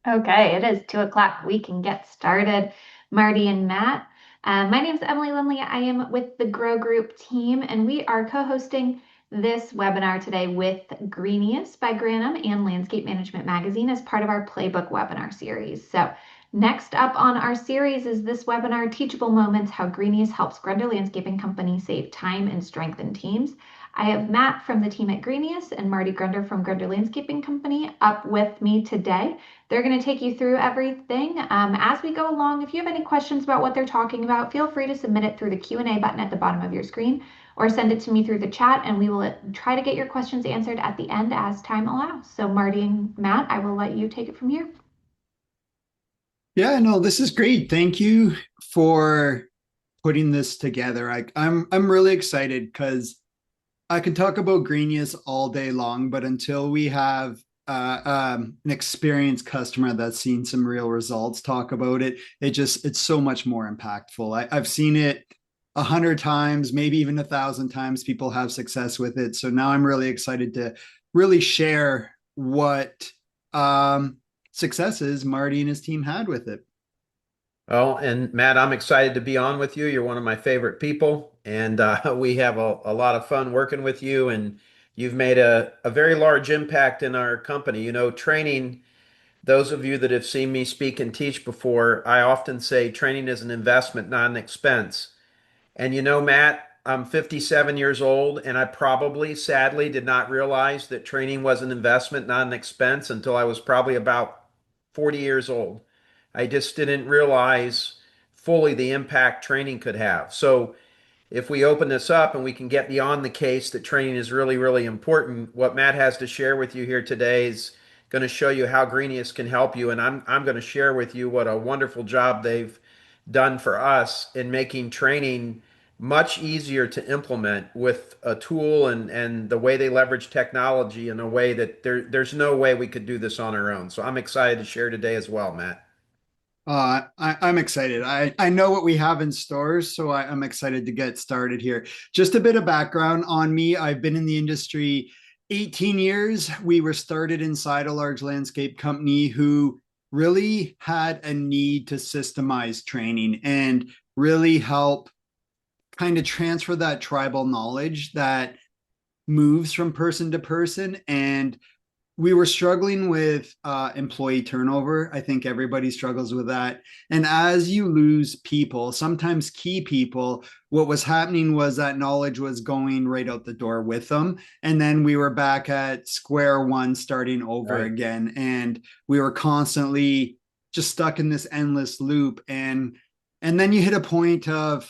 Okay, it is 2 o'clock. We can get started. Marty and Matt. My name is Emily Lindley. I am with the Grow Group team, and we are co-hosting this webinar today with Greenius by Granum and Landscape Management Magazine as part of our Playbook webinar series. So next up on our series is this webinar, Teachable Moments, How Greenius Helps Grunder Landscaping Company Save Time and Strengthen Teams. I have Matt from the team at Greenius and Marty Grunder from Grunder Landscaping Company up with me today. They're going to take you through everything as we go along. If you have any questions about what they're talking about, feel free to submit it through the Q&A button at the bottom of your screen or send it to me through the chat, and we will try to get your questions answered at the end as time allows. So Marty and Matt, I will let you take it from here. Yeah, no, this is great. Thank you for putting this together. I'm really excited because I can talk about Greenius all day long, but until we have an experienced customer that's seen some real results talk about it, it's so much more impactful. I've seen it 100 times, maybe even 1,000 times. People have success with it, so now I'm really excited to really share what successes Marty and his team had with it. Oh, and Matt, I'm excited to be on with you. You're one of my favorite people, and we have a lot of fun working with you. And you've made a very large impact in our company. Training, those of you that have seen me speak and teach before, I often say training is an investment, not an expense. And Matt, I'm 57 years old, and I probably, sadly, did not realize that training was an investment, not an expense, until I was probably about 40 years old. I just didn't realize fully the impact training could have. So, if we open this up and we can get beyond the case that training is really, really important, what Matt has to share with you here today is going to show you how Greenius can help you. And I'm going to share with you what a wonderful job they've done for us in making training much easier to implement with a tool and the way they leverage technology in a way that there's no way we could do this on our own. So I'm excited to share today as well, Matt. I'm excited. I know what we have in stores, so I'm excited to get started here. Just a bit of background on me. I've been in the industry 18 years. We were started inside a large landscape company who really had a need to systemize training and really help kind of transfer that tribal knowledge that moves from person to person. And we were struggling with employee turnover. I think everybody struggles with that. And as you lose people, sometimes key people, what was happening was that knowledge was going right out the door with them. And then we were back at square one, starting over Right. again. And we were constantly just stuck in this endless loop. And then you hit a point of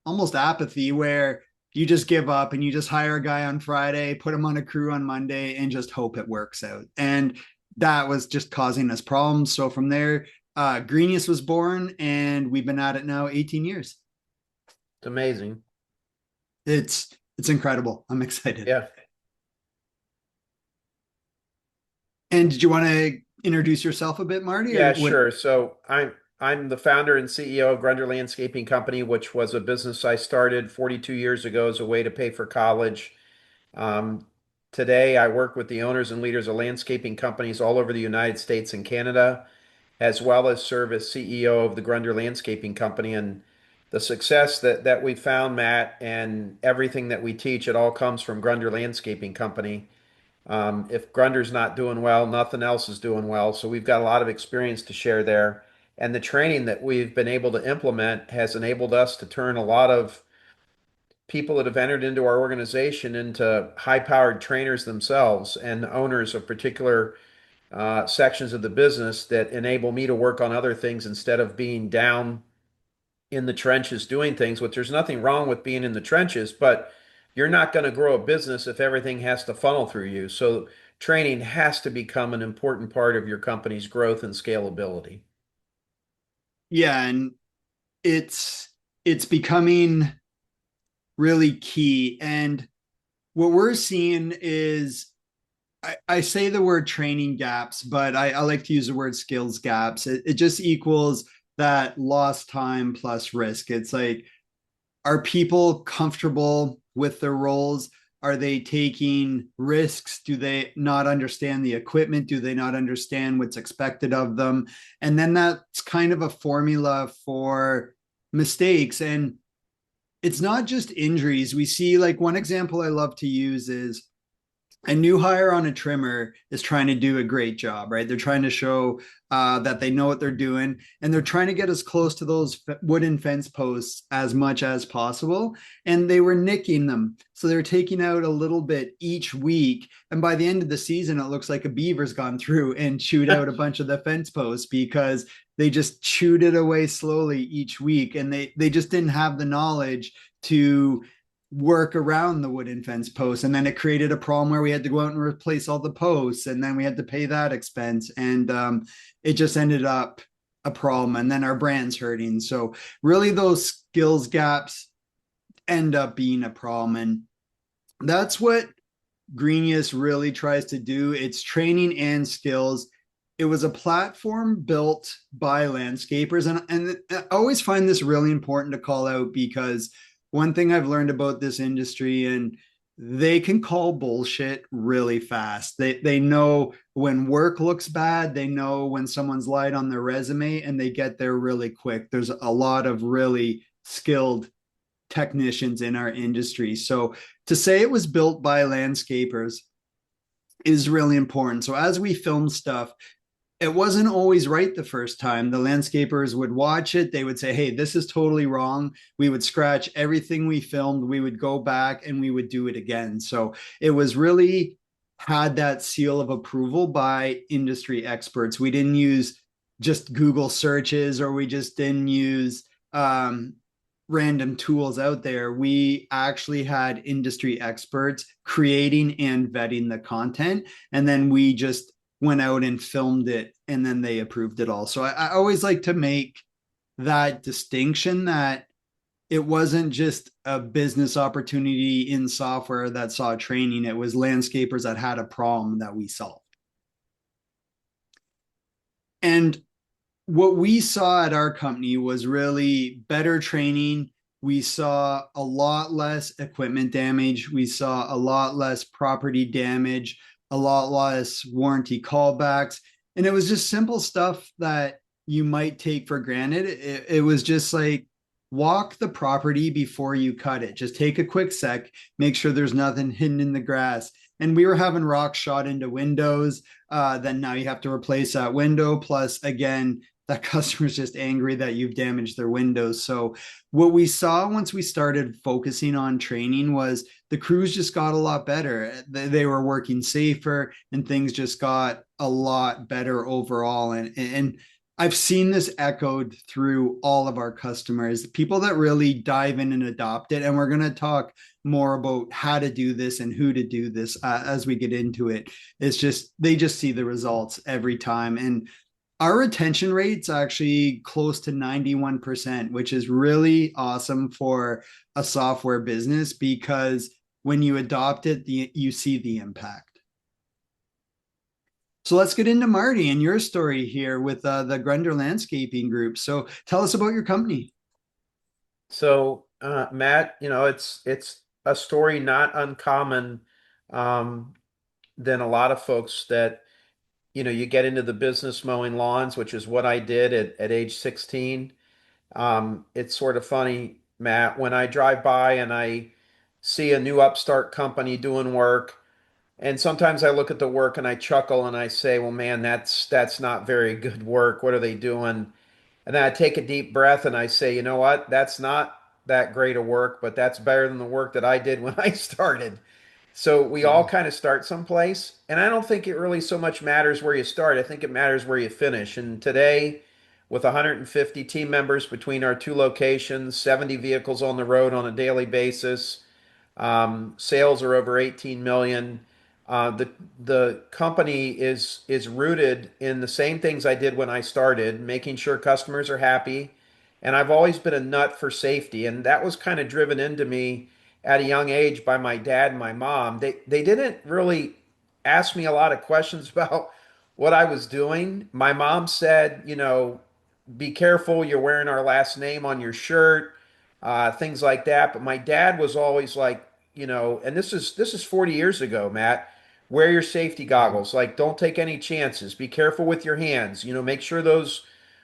almost apathy where you just give up and you just hire a guy on Friday, put him on a crew on Monday, and just hope it works out. And that was just causing us problems. So from there, Greenius was born, and we've been at it now 18 years. It's amazing. It's incredible. I'm excited. Yeah. And did you want to introduce yourself a bit, Marty, or Yeah, what? sure. So I'm the founder and CEO of Grunder Landscaping Company, which was a business I started 42 years ago as a way to pay for college. Um, Today, I work with the owners and leaders of landscaping companies all over the United States and Canada, as well as serve as CEO of the Grunder Landscaping Company. And the success that we found, Matt, and everything that we teach, it all comes from Grunder Landscaping Company. If Grunder's not doing well, nothing else is doing well. So we've got a lot of experience to share there. And the training that we've been able to implement has enabled us to turn a lot of people that have entered into our organization into high-powered trainers themselves and owners of particular sections of the business that enable me to work on other things instead of being down in the trenches doing things, which there's nothing wrong with being in the trenches, but you're not going to grow a business if everything has to funnel through you. So training has to become an important part of your company's growth and scalability. Yeah, and it's becoming really key. And what we're seeing is I say the word training gaps, but I like to use the word skills gaps. It just equals that lost time plus risk. It's like, are people comfortable with their roles? Are they taking risks? Do they not understand the equipment? Do they not understand what's expected of them? And then that's kind of a formula for mistakes. And it's not just injuries. We see, like, one example I love to use is a new hire on a trimmer is trying to do a great job, right? They're trying to show that they know what they're doing, and they're trying to get as close to those wooden fence posts as much as possible. And they were nicking them. So they're taking out a little bit each week. And by the end of the season, it looks like a beaver's gone through and chewed out a bunch of the fence posts because they just chewed it away slowly each week. And they just didn't have the knowledge to work around the wooden fence posts. And then it created a problem where we had to go out and replace all the posts, and then we had to pay that expense. And it just ended up a problem. And then our brand's hurting. So really those skills gaps end up being a problem. And that's what Greenius really tries to do. It's training and skills. It was a platform built by landscapers. And I always find this really important to call out, because one thing I've learned about this industry, and they can call bullshit really fast. They know when work looks bad, they know when someone's lied on their resume, and they get there really quick. There's a lot of really skilled technicians in our industry. So to say it was built by landscapers is really important. So as we film stuff, it wasn't always right the first time. The landscapers would watch it. They would say, hey, this is totally wrong. We would scratch everything we filmed. We would go back and we would do it again. So it was really had that seal of approval by industry experts. We didn't use just Google searches, or we just didn't use random tools out there. We actually had industry experts creating and vetting the content. And then we just went out and filmed it, and then they approved it all. So I always like to make that distinction, that it wasn't just a business opportunity in software that saw training. It was landscapers that had a problem that we solved. And what we saw at our company was really better training. We saw a lot less equipment damage. We saw a lot less property damage, a lot less warranty callbacks. And it was just simple stuff that you might take for granted. It was just like, walk the property before you cut it. Just take a quick sec, make sure there's nothing hidden in the grass. And we were having rocks shot into windows. Then now you have to replace that window. Plus, again, that customer's just angry that you've damaged their windows. So what we saw once we started focusing on training was the crews just got a lot better. They were working safer, and things just got a lot better overall. And I've seen this echoed through all of our customers, people that really dive in and adopt it. And we're going to talk more about how to do this and who to do this as we get into it. It's just, they just see the results every time. And our retention rate's actually close to 91%, which is really awesome for a software business, because when you adopt it, you see the impact. So let's get into Marty and your story here with the Grunder Landscaping Group. So tell us about your company. So, Matt, it's a story not uncommon than a lot of folks that you get into the business mowing lawns, which is what I did at age 16. It's sort of funny, Matt, when I drive by and I see a new upstart company doing work, and sometimes I look at the work and I chuckle and I say, well, man, that's not very good work. What are they doing? And then I take a deep breath and I say, you know what? That's not that great a work, but that's better than the work that I did when I started. So we all Yeah. kind of start someplace. And I don't think it really so much matters where you start. I think it matters where you finish. And today, with 150 team members between our two locations, 70 vehicles on the road on a daily basis, sales are over 18 million. The company is rooted in the same things I did when I started, making sure customers are happy. And I've always been a nut for safety, and that was kind of driven into me at a young age by my dad and my mom. They didn't really ask me a lot of questions about what I was doing. My mom said, be careful, you're wearing our last name on your shirt, things like that. But my dad was always like, and this is 40 years ago, Matt. Wear your safety Wow. goggles. Like, don't take any chances. Be careful with your hands. Make sure those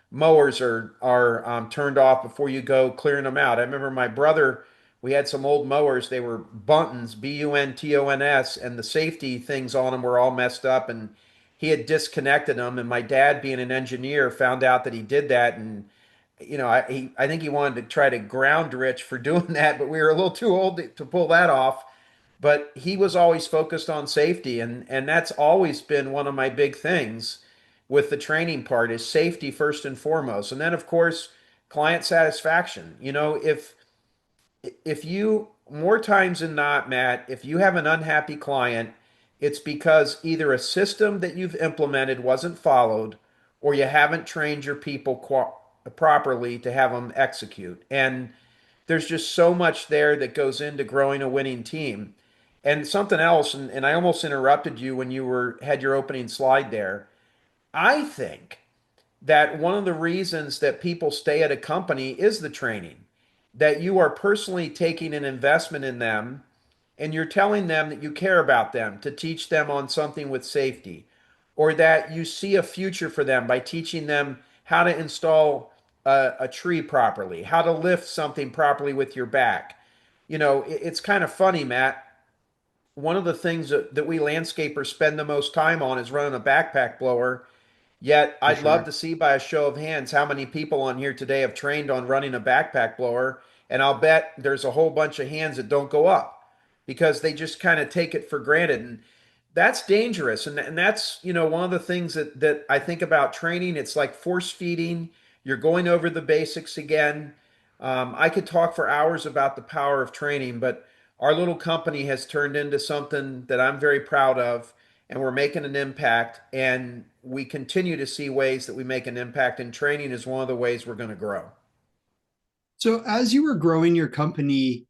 mowers are turned off before you go clearing them out. I remember my brother. We had some old mowers. They were Buntons, Buntons, and the safety things on them were all messed up, and he had disconnected them. And my dad, being an engineer, found out that he did that, and I think he wanted to try to ground Rich for doing that, but we were a little too old to pull that off. But he was always focused on safety, and that's always been one of my big things with the training part is safety first and foremost. And then of course, client satisfaction. If you more times than not, Matt, if you have an unhappy client, it's because either a system that you've implemented wasn't followed or you haven't trained your people properly to have them execute. And there's just so much there that goes into growing a winning team. And something else, and I almost interrupted you when you had your opening slide there. I think that one of the reasons that people stay at a company is the training, that you are personally taking an investment in them and you're telling them that you care about them to teach them on something with safety, or that you see a future for them by teaching them how to install a tree properly, how to lift something properly with your back. It's kind of funny, Matt. One of the things that we landscapers spend the most time on is running a backpack blower. Yet, For I'd love sure. to see by a show of hands how many people on here today have trained on running a backpack blower. And I'll bet there's a whole bunch of hands that don't go up because they just kind of take it for granted. And that's dangerous. And that's, one of the things that I think about training. It's like force feeding. You're going over the basics again. I could talk for hours about the power of training, but our little company has turned into something that I'm very proud of, and we're making an impact. And we continue to see ways that we make an impact, and training is one of the ways we're going to grow. So as you were growing your company,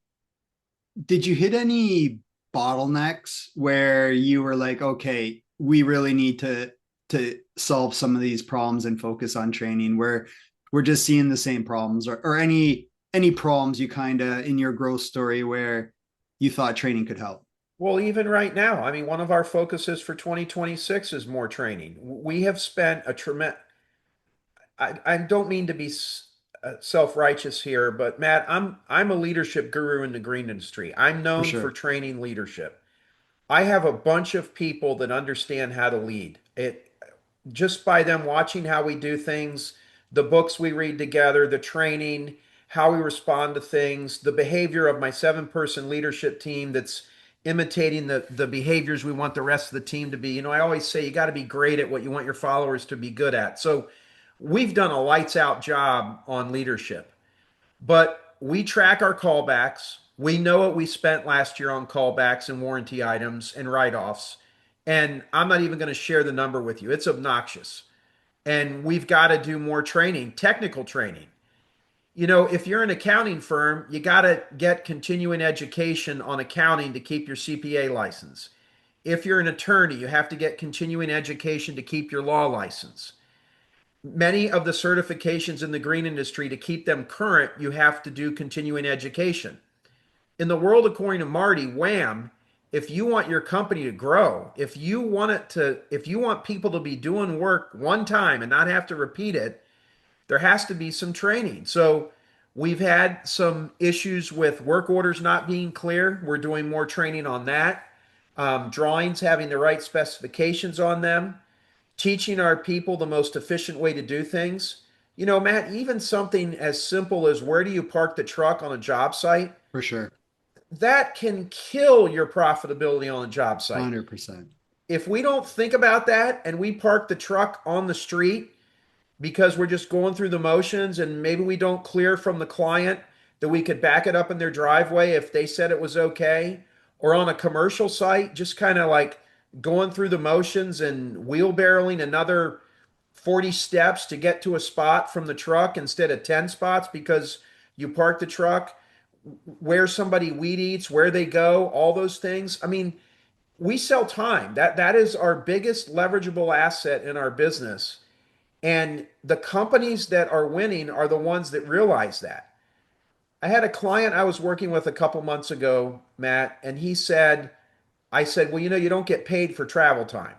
did you hit any bottlenecks where you were like, okay, we really need to solve some of these problems and focus on training where we're just seeing the same problems, or any problems you kind of in your growth story where you thought training could help? Well, even right now, I mean, one of our focuses for 2026 is more training. We have spent a tremendous, I don't mean to be self-righteous here, but Matt, I'm a leadership guru in the green industry. I'm For known for sure. training leadership. I have a bunch of people that understand how to lead. It just by them watching how we do things, the books we read together, the training, how we respond to things, the behavior of my 7-person leadership team that's imitating the behaviors we want the rest of the team to be. I always say you got to be great at what you want your followers to be good at. So we've done a lights out job on leadership, but we track our callbacks. We know what we spent last year on callbacks and warranty items and write offs. And I'm not even going to share the number with you. It's obnoxious. And we've got to do more training, technical training. If you're an accounting firm, you got to get continuing education on accounting to keep your CPA license. If you're an attorney, you have to get continuing education to keep your law license. Many of the certifications in the green industry, to keep them current, you have to do continuing education. In the world according to Marty, wham, if you want your company to grow, if you want people to be doing work one time and not have to repeat it, there has to be some training. So we've had some issues with work orders not being clear. We're doing more training on that. Drawings having the right specifications on them, teaching our people the most efficient way to do things. Matt, even something as simple as where do you park the truck on a job site, For sure. that can kill your profitability on a job site. 100%. If we don't think about that and we park the truck on the street because we're just going through the motions, and maybe we don't clear from the client that we could back it up in their driveway if they said it was okay, or on a commercial site, just kind of like going through the motions and wheelbarrowing another 40 steps to get to a spot from the truck instead of 10 spots because you parked the truck, where somebody weed eats, where they go, all those things. I mean, we sell time. That is our biggest leverageable asset in our business. And the companies that are winning are the ones that realize that. I had a client I was working with a couple months ago, Matt, and I said, well, you don't get paid for travel time.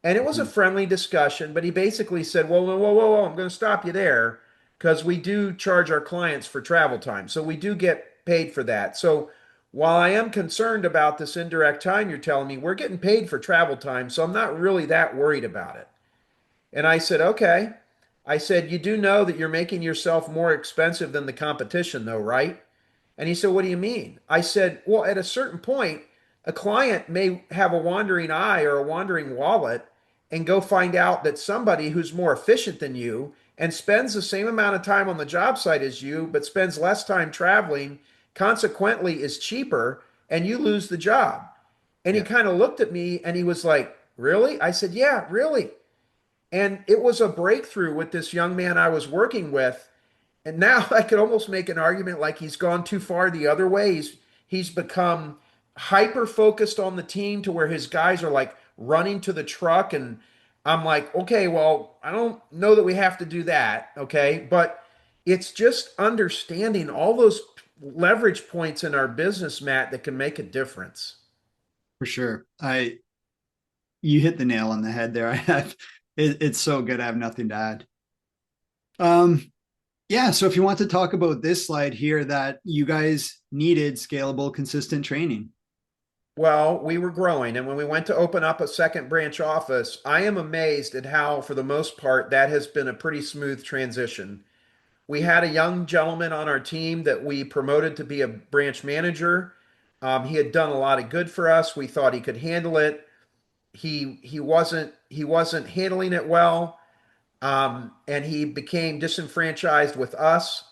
And it was a Mhm. friendly discussion, but he basically said, whoa, whoa, whoa, whoa, whoa, I'm going to stop you there because we do charge our clients for travel time. So we do get paid for that. So while I am concerned about this indirect time you're telling me, we're getting paid for travel time. So I'm not really that worried about it. And I said, okay. I said, you do know that you're making yourself more expensive than the competition, though, right? And he said, what do you mean? I said, well, at a certain point, a client may have a wandering eye or a wandering wallet and go find out that somebody who's more efficient than you and spends the same amount of time on the job site as you, but spends less time traveling, consequently is cheaper, and you lose the job. And he Yeah, kind of looked at me and he was like, really? I said, yeah, really. And it was a breakthrough with this young man I was working with. And now I could almost make an argument like he's gone too far the other way. He's become hyper focused on the team to where his guys are like running to the truck. And I'm like, okay, well, I don't know that we have to do that. Okay. But it's just understanding all those leverage points in our business, Matt, that can make a difference. for sure. You hit the nail on the head there. It's so good. I have nothing to add. Um, yeah. So if you want to talk about this slide here, that you guys needed scalable, consistent training. Well, we were growing, and when we went to open up a second branch office, I am amazed at how, for the most part, that has been a pretty smooth transition. We had a young gentleman on our team that we promoted to be a branch manager. He had done a lot of good for us. We thought he could handle it. He wasn't handling it well, and he became disenfranchised with us.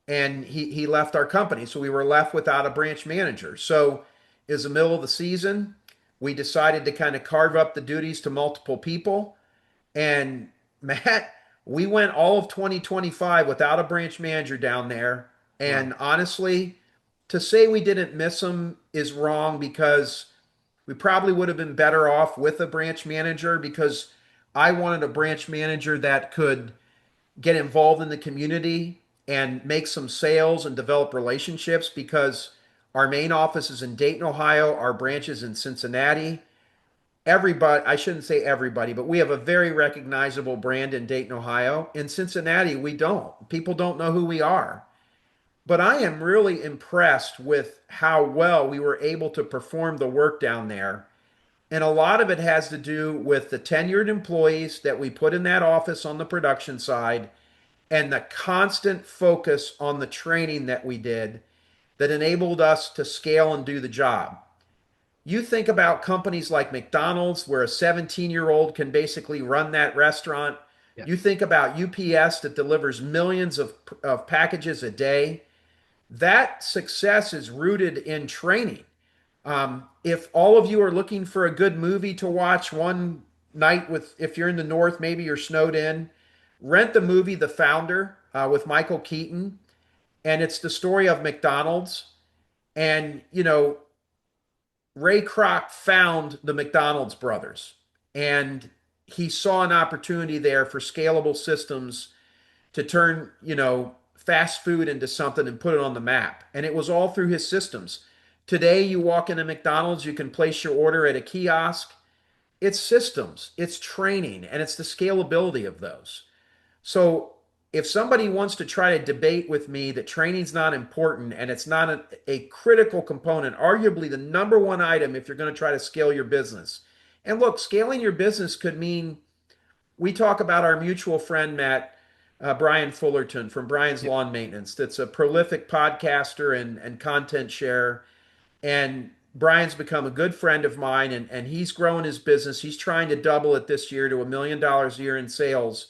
And he left our company, so we were left without a branch manager. So, is the middle of the season. We decided to kind of carve up the duties to multiple people. And Matt, we went all of 2025 without a branch manager down there. And Wow. honestly, to say we didn't miss him is wrong because we probably would have been better off with a branch manager because I wanted a branch manager that could get involved in the community and make some sales and develop relationships because our main office is in Dayton, Ohio, our branch is in Cincinnati. Everybody, I shouldn't say everybody, but we have a very recognizable brand in Dayton, Ohio. In Cincinnati, we don't. People don't know who we are. But I am really impressed with how well we were able to perform the work down there. And a lot of it has to do with the tenured employees that we put in that office on the production side and the constant focus on the training that we did that enabled us to scale and do the job. You think about companies like McDonald's, where a 17-year-old can basically run that restaurant. Yeah. You think about UPS that delivers millions of packages a day. That success is rooted in training. If all of you are looking for a good movie to watch one night with, if you're in the north, maybe you're snowed in, rent the movie The Founder with Michael Keaton, and it's the story of McDonald's. And Ray Kroc found the McDonald's brothers, and he saw an opportunity there for scalable systems to turn fast food into something and put it on the map. And it was all through his systems. Today, you walk into McDonald's, you can place your order at a kiosk. It's systems, it's training, and it's the scalability of those. So if somebody wants to try to debate with me that training's not important and it's not a critical component, arguably the number one item if you're going to try to scale your business. And look, scaling your business could mean we talk about our mutual friend, Matt, Brian Fullerton from Brian's Yeah. Lawn Maintenance, that's a prolific podcaster and content share. And Brian's become a good friend of mine, and he's growing his business. He's trying to double it this year to $1 million a year in sales.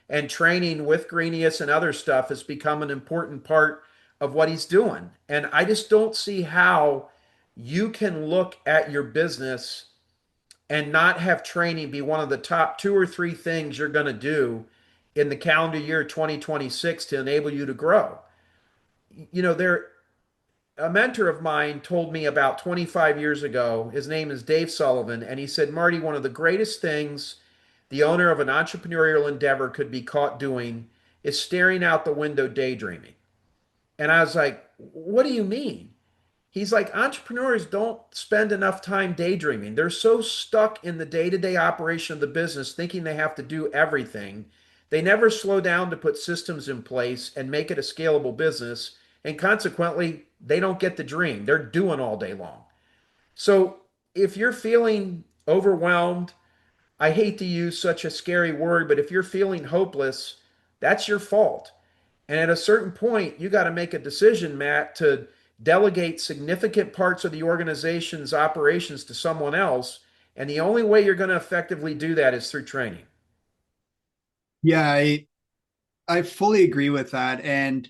And training with Greenius and other stuff has become an important part of what he's doing. And I just don't see how you can look at your business and not have training be one of the top two or three things you're going to do in the calendar year 2026 to enable you to grow. There a mentor of mine told me about 25 years ago. His name is Dave Sullivan, and he said, Marty, one of the greatest things the owner of an entrepreneurial endeavor could be caught doing is staring out the window daydreaming. And I was like, what do you mean? He's like, entrepreneurs don't spend enough time daydreaming. They're so stuck in the day to day operation of the business, thinking they have to do everything. They never slow down to put systems in place and make it a scalable business. And consequently, they don't get the dream. They're doing all day long. So if you're feeling overwhelmed, I hate to use such a scary word, but if you're feeling hopeless, that's your fault. And at a certain point, you got to make a decision, Matt, to delegate significant parts of the organization's operations to someone else. And the only way you're going to effectively do that is through training. Yeah, I fully agree with that. And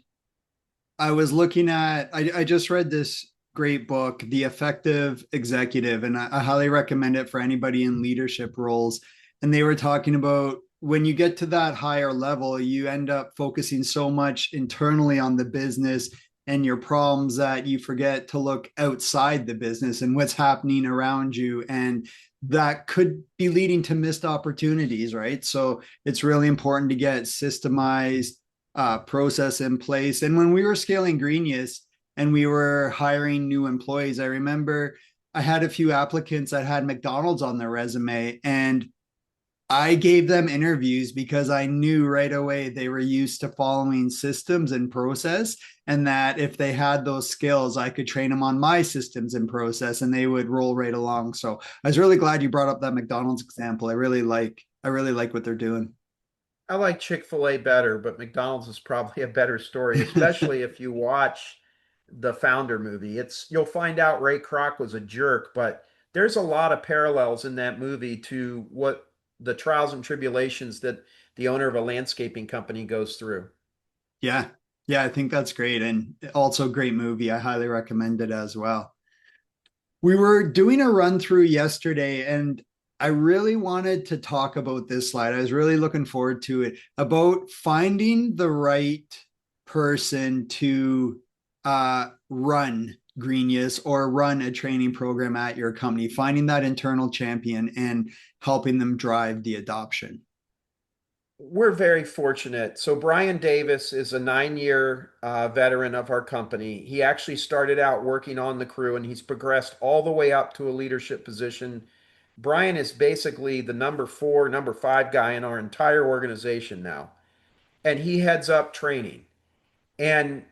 I was looking at, I just read this great book, The Effective Executive, and I highly recommend it for anybody in leadership roles. And they were talking about when you get to that higher level, you end up focusing so much internally on the business and your problems that you forget to look outside the business and what's happening around you. And that could be leading to missed opportunities, right? So it's really important to get systemized process in place. And when we were scaling Greenius and we were hiring new employees, I remember I had a few applicants that had McDonald's on their resume, and I gave them interviews because I knew right away they were used to following systems and process, and that if they had those skills, I could train them on my systems and process and they would roll right along. So I was really glad you brought up that McDonald's example. I really like what they're doing. I like Chick-fil-A better, but McDonald's is probably a better story, especially if you watch the Founder movie. It's you'll find out Ray Kroc was a jerk, but there's a lot of parallels in that movie to what the trials and tribulations that the owner of a landscaping company goes through. Yeah. Yeah, I think that's great. And also great movie. I highly recommend it as well. We were doing a run through yesterday, and I really wanted to talk about this slide. I was really looking forward to it about finding the right person to run Greenius or run a training program at your company, finding that internal champion and helping them drive the adoption. We're very fortunate. So Brian Davis is a 9-year veteran of our company. He actually started out working on the crew and he's progressed all the way up to a leadership position. Brian is basically the number 4, number 5 guy in our entire organization now. And he heads up training. And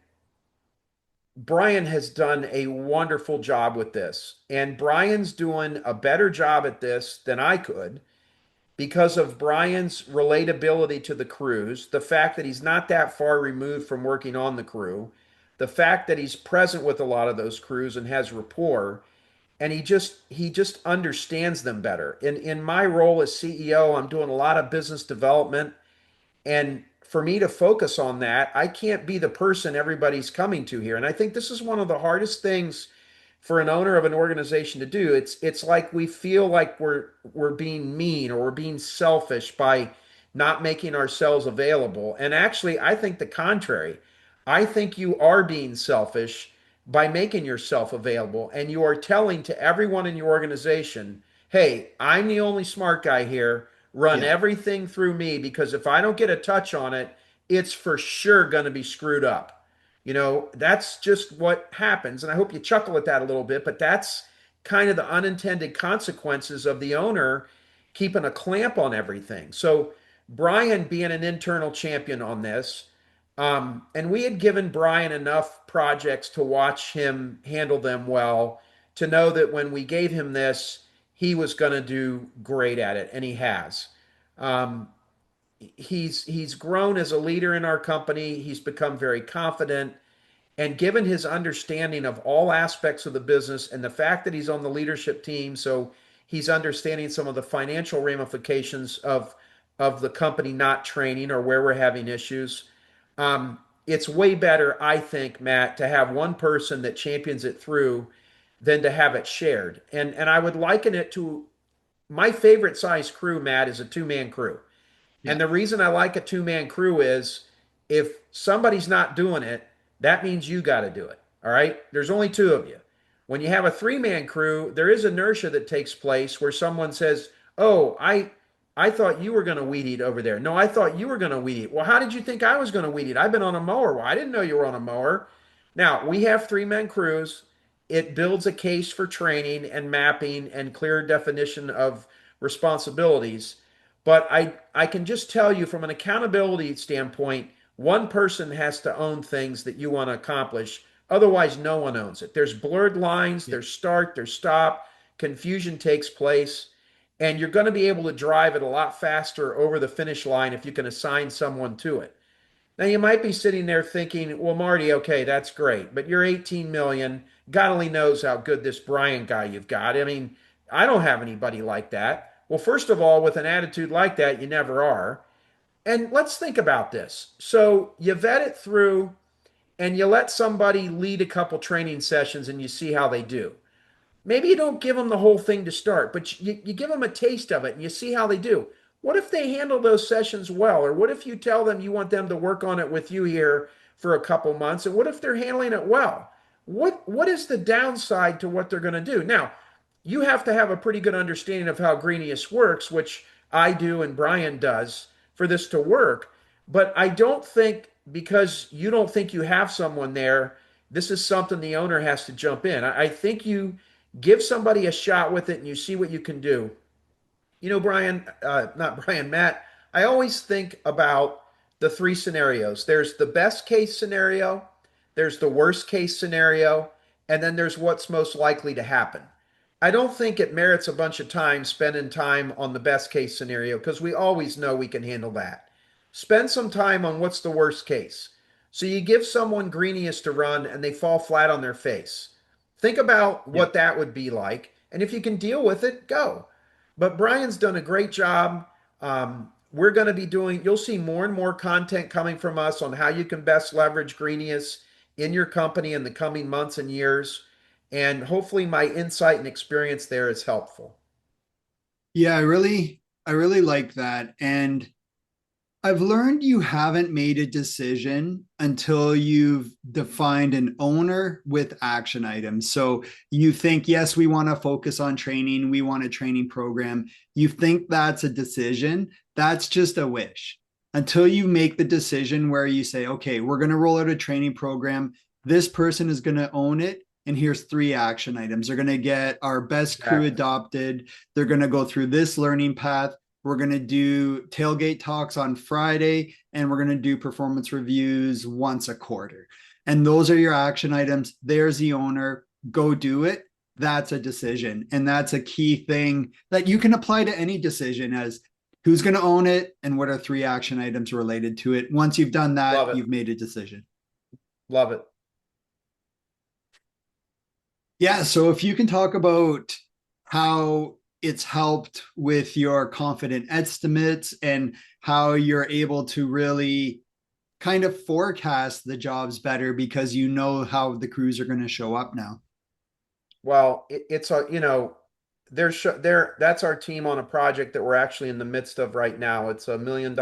Brian has done a wonderful job with this. And Brian's doing a better job at this than I could because of Brian's relatability to the crews, the fact that he's not that far removed from working on the crew, the fact that he's present with a lot of those crews and has rapport, and he just understands them better. In my role as CEO, I'm doing a lot of business development, and for me to focus on that, I can't be the person everybody's coming to here. And I think this is one of the hardest things for an owner of an organization to do. It's like we feel like we're being mean or we're being selfish by not making ourselves available. And actually, I think the contrary. I think you are being selfish by making yourself available and you are telling to everyone in your organization, "Hey, I'm the only smart guy here. Run Yeah. everything through me because if I don't get a touch on it, it's for sure going to be screwed up." That's just what happens. And I hope you chuckle at that a little bit, but that's kind of the unintended consequences of the owner keeping a clamp on everything. So, Brian being an internal champion on this, and we had given Brian enough projects to watch him handle them well to know that when we gave him this, he was going to do great at it, and he has. Um, he's grown as a leader in our company. He's become very confident. And given his understanding of all aspects of the business and the fact that he's on the leadership team, so he's understanding some of the financial ramifications of the company not training or where we're having issues. It's way better, I think, Matt, to have one person that champions it through than to have it shared. And I would liken it to my favorite size crew, Matt, is a two-man crew. Yeah. And the reason I like a two-man crew is if somebody's not doing it, that means you got to do it. All right? There's only two of you. When you have a three-man crew, there is inertia that takes place where someone says, "Oh, I thought you were going to weed eat over there." "No, I thought you were going to weed eat." "Well, how did you think I was going to weed eat? I've been on a mower." "Well, I didn't know you were on a mower." Now, we have three-man crews. It builds a case for training and mapping and clear definition of responsibilities. But I can just tell you from an accountability standpoint, one person has to own things that you want to accomplish. Otherwise, no one owns it. There's blurred lines, Yeah. there's start, there's stop, confusion takes place, and you're going to be able to drive it a lot faster over the finish line if you can assign someone to it. Now you might be sitting there thinking, well, Marty, okay, that's great, but you're 18 million. God only knows how good this Brian guy you've got. I mean, I don't have anybody like that. Well, first of all, with an attitude like that, you never are. And let's think about this. So you vet it through and you let somebody lead a couple training sessions and you see how they do. Maybe you don't give them the whole thing to start, but you give them a taste of it and you see how they do. What if they handle those sessions well? Or what if you tell them you want them to work on it with you here for a couple months? And what if they're handling it well? What is the downside to what they're going to do? Now, you have to have a pretty good understanding of how Greenius works, which I do and Brian does for this to work. But I don't think because you don't think you have someone there, this is something the owner has to jump in. I think you give somebody a shot with it and you see what you can do. You know, Brian, not Brian, Matt, I always think about the three scenarios. There's the best case scenario, there's the worst case scenario, and then there's what's most likely to happen. I don't think it merits a bunch of time spending time on the best case scenario because we always know we can handle that. Spend some time on what's the worst case. So you give someone Greenius to run and they fall flat on their face. Think about Yeah. what that would be like. And if you can deal with it, go. But Brian's done a great job. We're going to be doing, you'll see more and more content coming from us on how you can best leverage Greenius in your company in the coming months and years. And hopefully, my insight and experience there is helpful. Yeah, I really like that. And I've learned you haven't made a decision until you've defined an owner with action items. So you think, yes, we want to focus on training, we want a training program. You think that's a decision. That's just a wish. Until you make the decision where you say, okay, we're going to roll out a training program. This person is going to own it. And here's three action items. They're going to get our best crew Exactly. adopted. They're going to go through this learning path. We're going to do tailgate talks on Friday, and we're going to do performance reviews once a quarter. And those are your action items. There's the owner. Go do it. That's a decision. And that's a key thing that you can apply to any decision as who's going to own it and what are three action items related to it. Once you've done that, Love it. you've made a decision. Love it. Yeah. So if you can talk about how it's helped with your confident estimates and how you're able to really kind of forecast the jobs better because you know how the crews are going to show up now. Well, it's a, that's our team on a project that we're actually in the midst of right now. It's $1 million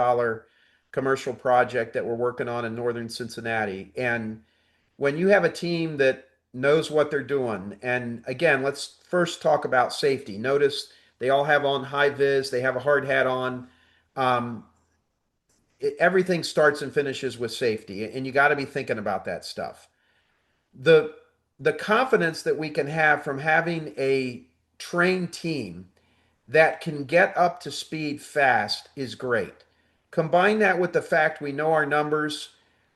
commercial project that we're working on in northern Cincinnati. And when you have a team that knows what they're doing, and again, let's first talk about safety. Notice they all have on high vis, they have a hard hat on. Um, Everything starts and finishes with safety, and you got to be thinking about that stuff. The the confidence that we can have from having a trained team that can get up to speed fast is great. Combine that with the fact we know our numbers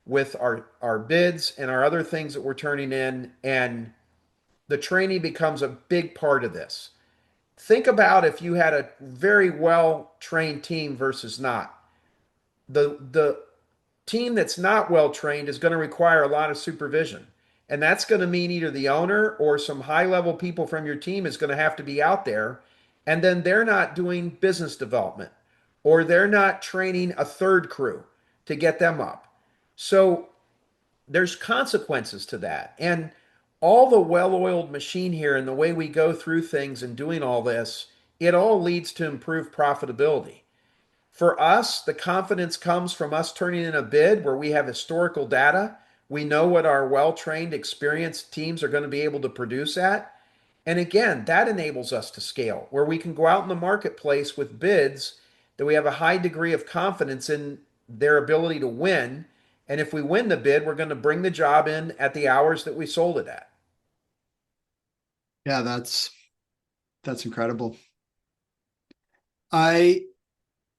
with our bids and our other things that we're turning in, and the training becomes a big part of this. Think about if you had a very well trained team versus not. The team that's not well trained is going to require a lot of supervision. And that's going to mean either the owner or some high level people from your team is going to have to be out there. And then they're not doing business development or they're not training a third crew to get them up. So there's consequences to that. And all the well oiled machine here and the way we go through things and doing all this, it all leads to improved profitability. For us, the confidence comes from us turning in a bid where we have historical data. We know what our well trained, experienced teams are going to be able to produce at. And again, that enables us to scale, where we can go out in the marketplace with bids that we have a high degree of confidence in their ability to win. And if we win the bid, we're going to bring the job in at the hours that we sold it at. Yeah, that's incredible. I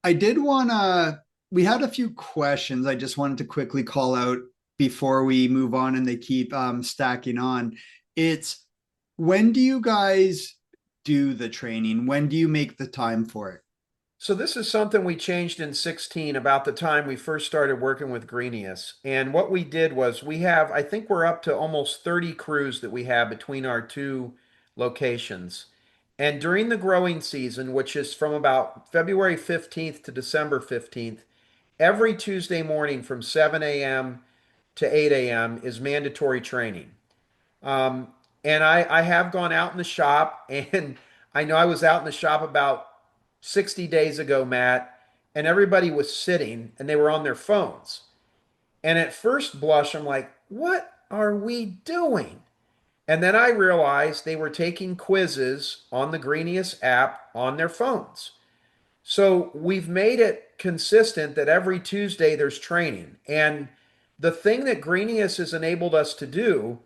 I did want to, we had a few questions I just wanted to quickly call out before we move on, and they keep stacking on. It's, when do you guys do the training? When do you make the time for it? So this is something we changed in 16 about the time we first started working with Greenius. And what we did was we have, I think we're up to almost 30 crews that we have between our two locations. And during the growing season, which is from about February 15th to December 15th, every Tuesday morning from 7 a.m. to 8 a.m. is mandatory training. Um, and I have gone out in the shop, and I know I was out in the shop about 60 days ago, Matt, and everybody was sitting and they were on their phones. And at first blush, I'm like, what are we doing? And then I realized they were taking quizzes on the Greenius app on their phones. So we've made it consistent that every Tuesday there's training. And the thing that Greenius has enabled us to do,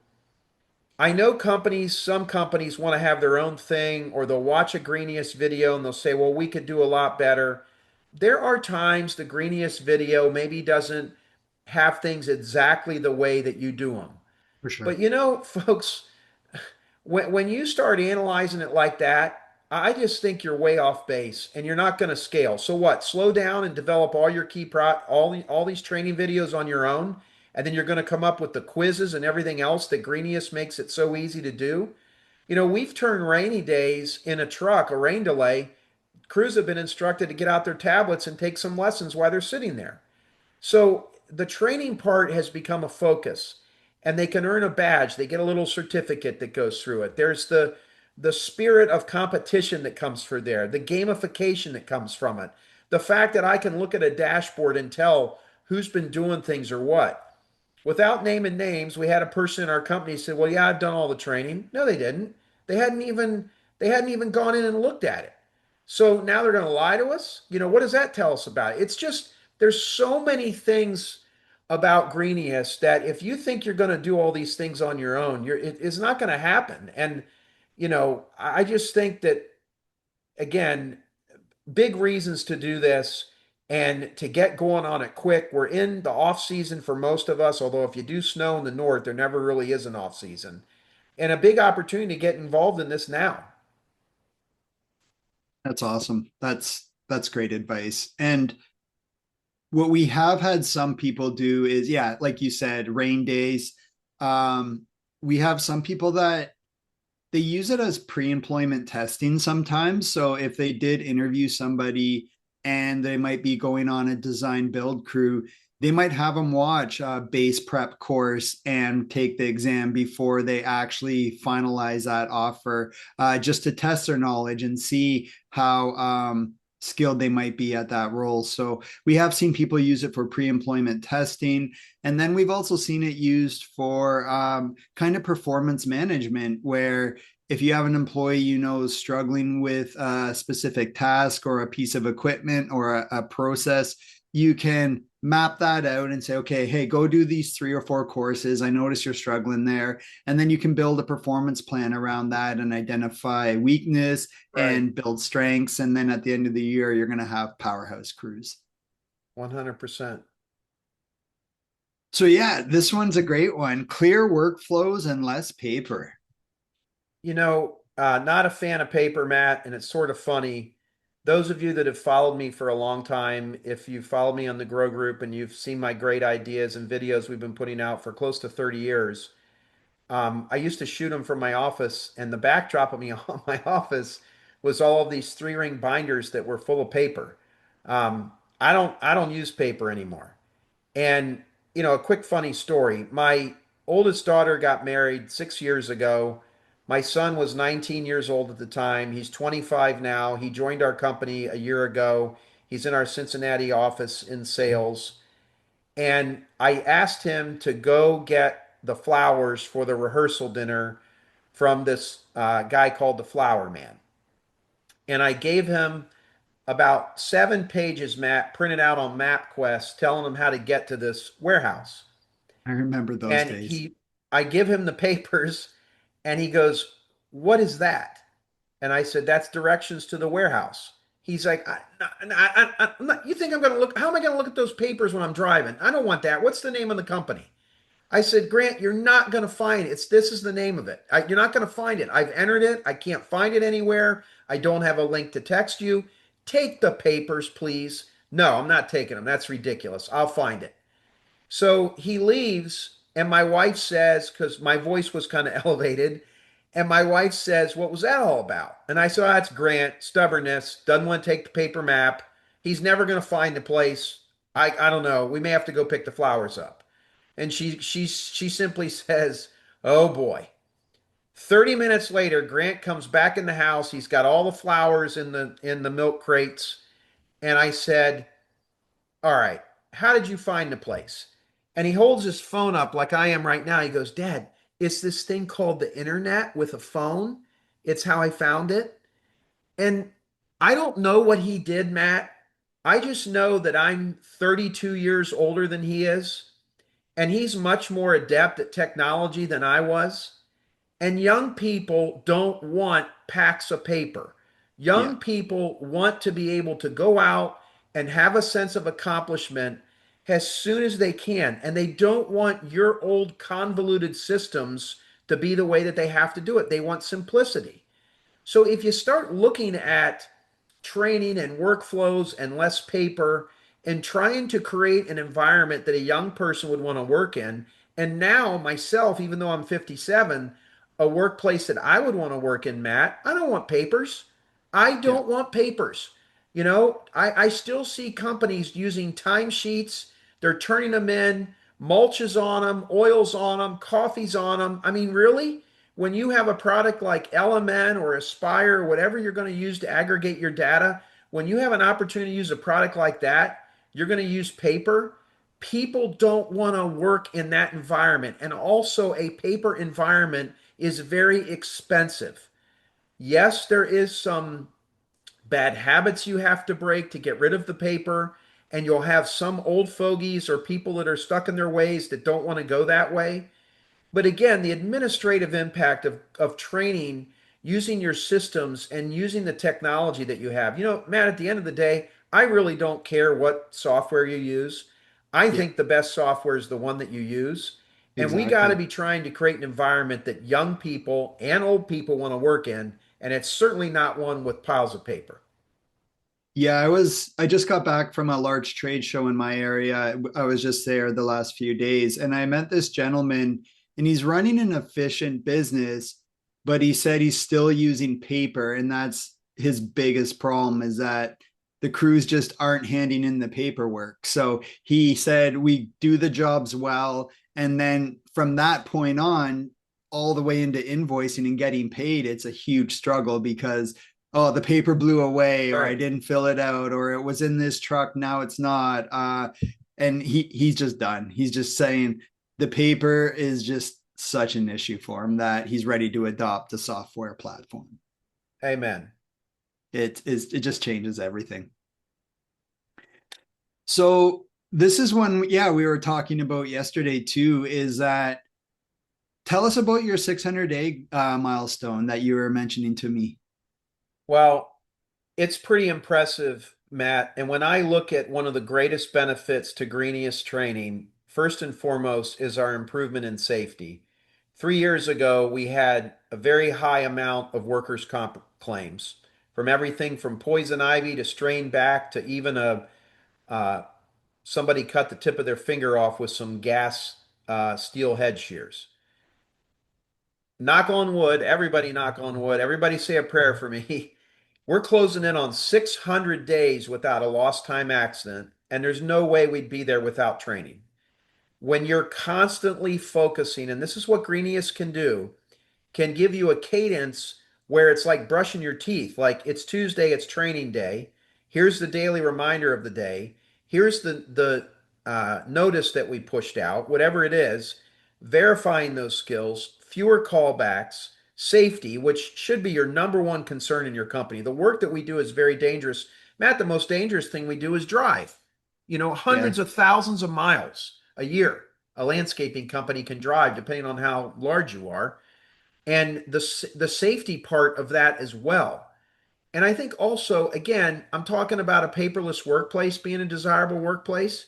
I know companies, some companies want to have their own thing, or they'll watch a Greenius video and they'll say, well, we could do a lot better. There are times the Greenius video maybe doesn't have things exactly the way that you do them. For sure. But you know, folks, when you start analyzing it like that, I just think you're way off base and you're not going to scale. So what? Slow down and develop all your all these training videos on your own, and then you're going to come up with the quizzes and everything else that Greenius makes it so easy to do. You know, we've turned rainy days in a truck, a rain delay. Crews have been instructed to get out their tablets and take some lessons while they're sitting there. So the training part has become a focus, and they can earn a badge. They get a little certificate that goes through it. There's the spirit of competition that comes through there, the gamification that comes from it, the fact that I can look at a dashboard and tell who's been doing things or what. Without naming names, we had a person in our company say, "Well, yeah, I've done all the training." No, they didn't. They hadn't even they hadn't even gone in and looked at it. So now they're going to lie to us? You know, what does that tell us about it? It's just there's so many things about Greenius that if you think you're going to do all these things on your own, it's not going to happen. And you know, I just think that again, big reasons to do this and to get going on it quick. We're in the off season for most of us, although if you do snow in the north, there never really is an off season. And a big opportunity to get involved in this now. That's awesome. That's great advice. And what we have had some people do is, yeah, like you said, rain days. Um, we have some people that they use it as pre-employment testing sometimes. So if they did interview somebody and they might be going on a design build crew, they might have them watch a base prep course and take the exam before they actually finalize that offer, just to test their knowledge and see how skilled they might be at that role. So we have seen people use it for pre-employment testing. And then we've also seen it used for kind of performance management, where if you have an employee you know is struggling with a specific task or a piece of equipment or a process, you can map that out and say, okay, hey, go do these 3 or 4 courses. I notice you're struggling there. And then you can build a performance plan around that and identify weakness Right. and build strengths. And then at the end of the year, you're going to have powerhouse crews. 100%. So, yeah, this one's a great one. Clear workflows and less paper. You know, not a fan of paper, Matt, and it's sort of funny. Those of you that have followed me for a long time, if you follow me on the Grow Group and you've seen my great ideas and videos we've been putting out for close to 30 years, I used to shoot them from my office, and the backdrop of my office was all of these 3-ring binders that were full of paper. I don't use paper anymore. And, you know, a quick funny story. My oldest daughter got married 6 years ago. My son was 19 years old at the time. He's 25 now. He joined our company a year ago. He's in our Cincinnati office in sales. And I asked him to go get the flowers for the rehearsal dinner from this guy called the Flower Man. And I gave him about 7 pages, Matt, printed out on MapQuest, telling him how to get to this warehouse. I remember those And days. I give him the papers, and he goes, "What is that?" And I said, "That's directions to the warehouse." He's like, I'm not, you think I'm going to look, how am I going to look at those papers when I'm driving? I don't want that. What's the name of the company? I said, "Grant, you're not going to find it. This is the name of it. You're not going to find it. I've entered it. I can't find it anywhere. I don't have a link to text you. Take the papers, please." "No, I'm not taking them. That's ridiculous. I'll find it." So he leaves, and my wife says, because my voice was kind of elevated, and my wife says, "What was that all about?" And I said, "Oh, that's Grant, stubbornness, doesn't want to take the paper map. He's never going to find the place. I don't know. We may have to go pick the flowers up." And she simply says, "Oh boy." 30 minutes later, Grant comes back in the house. He's got all the flowers in the milk crates. And I said, "All right, how did you find the place?" And he holds his phone up like I am right now. He goes, "Dad, it's this thing called the internet with a phone. It's how I found it." And I don't know what he did, Matt. I just know that I'm 32 years older than he is, and he's much more adept at technology than I was. And young people don't want packs of paper. Yeah. Young people want to be able to go out and have a sense of accomplishment as soon as they can. And they don't want your old convoluted systems to be the way that they have to do it. They want simplicity. So if you start looking at training and workflows and less paper and trying to create an environment that a young person would want to work in, and now myself, even though I'm 57, a workplace that I would want to work in, Matt, I don't want papers. I Yeah. don't want papers. I still see companies using timesheets. They're turning them in, mulches on them, oils on them, coffees on them. I mean, really? When you have a product like LMN or Aspire, or whatever you're going to use to aggregate your data, when you have an opportunity to use a product like that, you're going to use paper. People don't want to work in that environment. And also, a paper environment is very expensive. Yes, there is some bad habits you have to break to get rid of the paper, and you'll have some old fogies or people that are stuck in their ways that don't want to go that way. But again, the administrative impact of training using your systems and using the technology that you have. Matt, at the end of the day, I really don't care what software you use. I Yeah. think the best software is the one that you use. And we got to Exactly. be trying to create an environment that young people and old people want to work in. And it's certainly not one with piles of paper. Yeah, I just got back from a large trade show in my area. I was just there the last few days and I met this gentleman and he's running an efficient business, but he said he's still using paper and that's his biggest problem is that the crews just aren't handing in the paperwork. So he said we do the jobs well and then from that point on all the way into invoicing and getting paid, it's a huge struggle because oh, the paper blew away, or I Right. didn't fill it out, or it was in this truck, now it's not. And he's just done. He's just saying the paper is just such an issue for him that he's ready to adopt a software platform. Amen. It just changes everything. So this is one, yeah, we were talking about yesterday too, is that tell us about your 600-day milestone that you were mentioning to me. Well, it's pretty impressive, Matt. And when I look at one of the greatest benefits to Greenius training, first and foremost is our improvement in safety. 3 years ago, we had a very high amount of workers' comp claims, from everything from poison ivy to strained back to even a uh, somebody cut the tip of their finger off with some gas steel head shears. Knock on wood, everybody knock on wood, everybody say a prayer for me. We're closing in on 600 days without a lost time accident, and there's no way we'd be there without training. When you're constantly focusing, and this is what Greenius can give you a cadence where it's like brushing your teeth. Like it's Tuesday, it's training day. Here's the daily reminder of the day. Here's the notice that we pushed out, whatever it is. Verifying those skills, fewer callbacks, safety, which should be your number one concern in your company. The work that we do is very dangerous, Matt, the most dangerous thing we do is drive. Yeah. Hundreds of thousands of miles a year a landscaping company can drive, depending on how large you are, and the safety part of that as well. And I think also, again, I'm talking about a paperless workplace being a desirable workplace.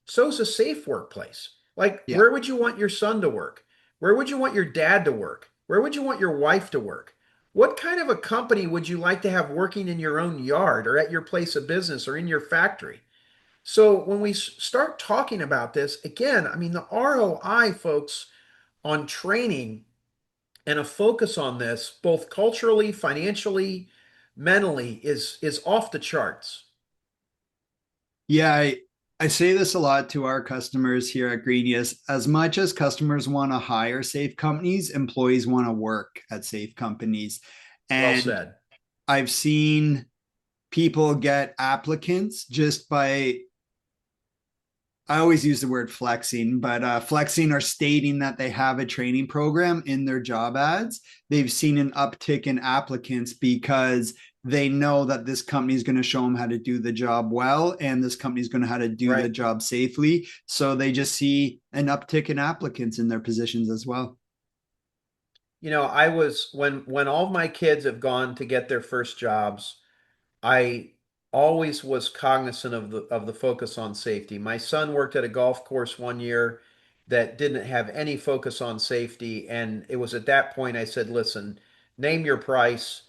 So is a safe workplace. Like, Yeah. where would you want your son to work? Where would you want your dad to work? Where would you want your wife to work? What kind of a company would you like to have working in your own yard or at your place of business or in your factory? So when we start talking about this, again, I mean, the ROI, folks, on training and a focus on this, both culturally, financially, mentally, is off the charts. Yeah, I say this a lot to our customers here at Greenius. As much as customers want to hire safe companies, employees want to work at safe companies. Well And said. I've seen people get applicants just by, I always use the word flexing, but flexing or stating that they have a training program in their job ads. They've seen an uptick in applicants because they know that this company is going to show them how to do the job well, and this company is going to how to do the Right. job safely. So they just see an uptick in applicants in their positions as well. I was when all of my kids have gone to get their first jobs, I always was cognizant of the focus on safety. My son worked at a golf course one year that didn't have any focus on safety, and it was at that point I said, "Listen, name your price.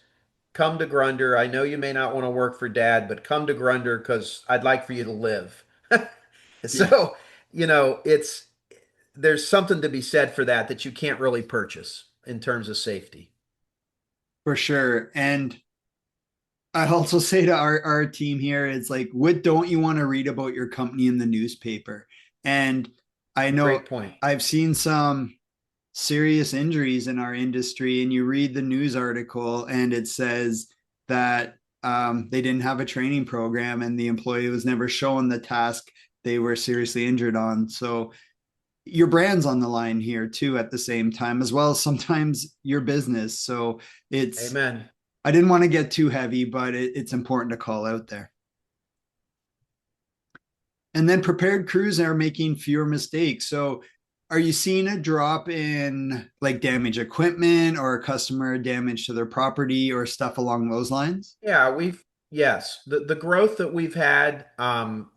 Come to Grunder. I know you may not want to work for Dad, but come to Grunder because I'd like for you to live." Yeah, So, it's there's something to be said for that you can't really purchase in terms of safety. for sure. And I also say to our team here, it's like, what don't you want to read about your company in the newspaper? And I know Great point. I've seen some serious injuries in our industry, and you read the news article and it says that they didn't have a training program and the employee was never shown the task they were seriously injured on. So your brand's on the line here too at the same time, as well as sometimes your business. So it's, Amen. I didn't want to get too heavy, but it's important to call out there. And then prepared crews are making fewer mistakes. So are you seeing a drop in like damaged equipment or customer damage to their property or stuff along those lines? Yeah, yes, the growth that we've had,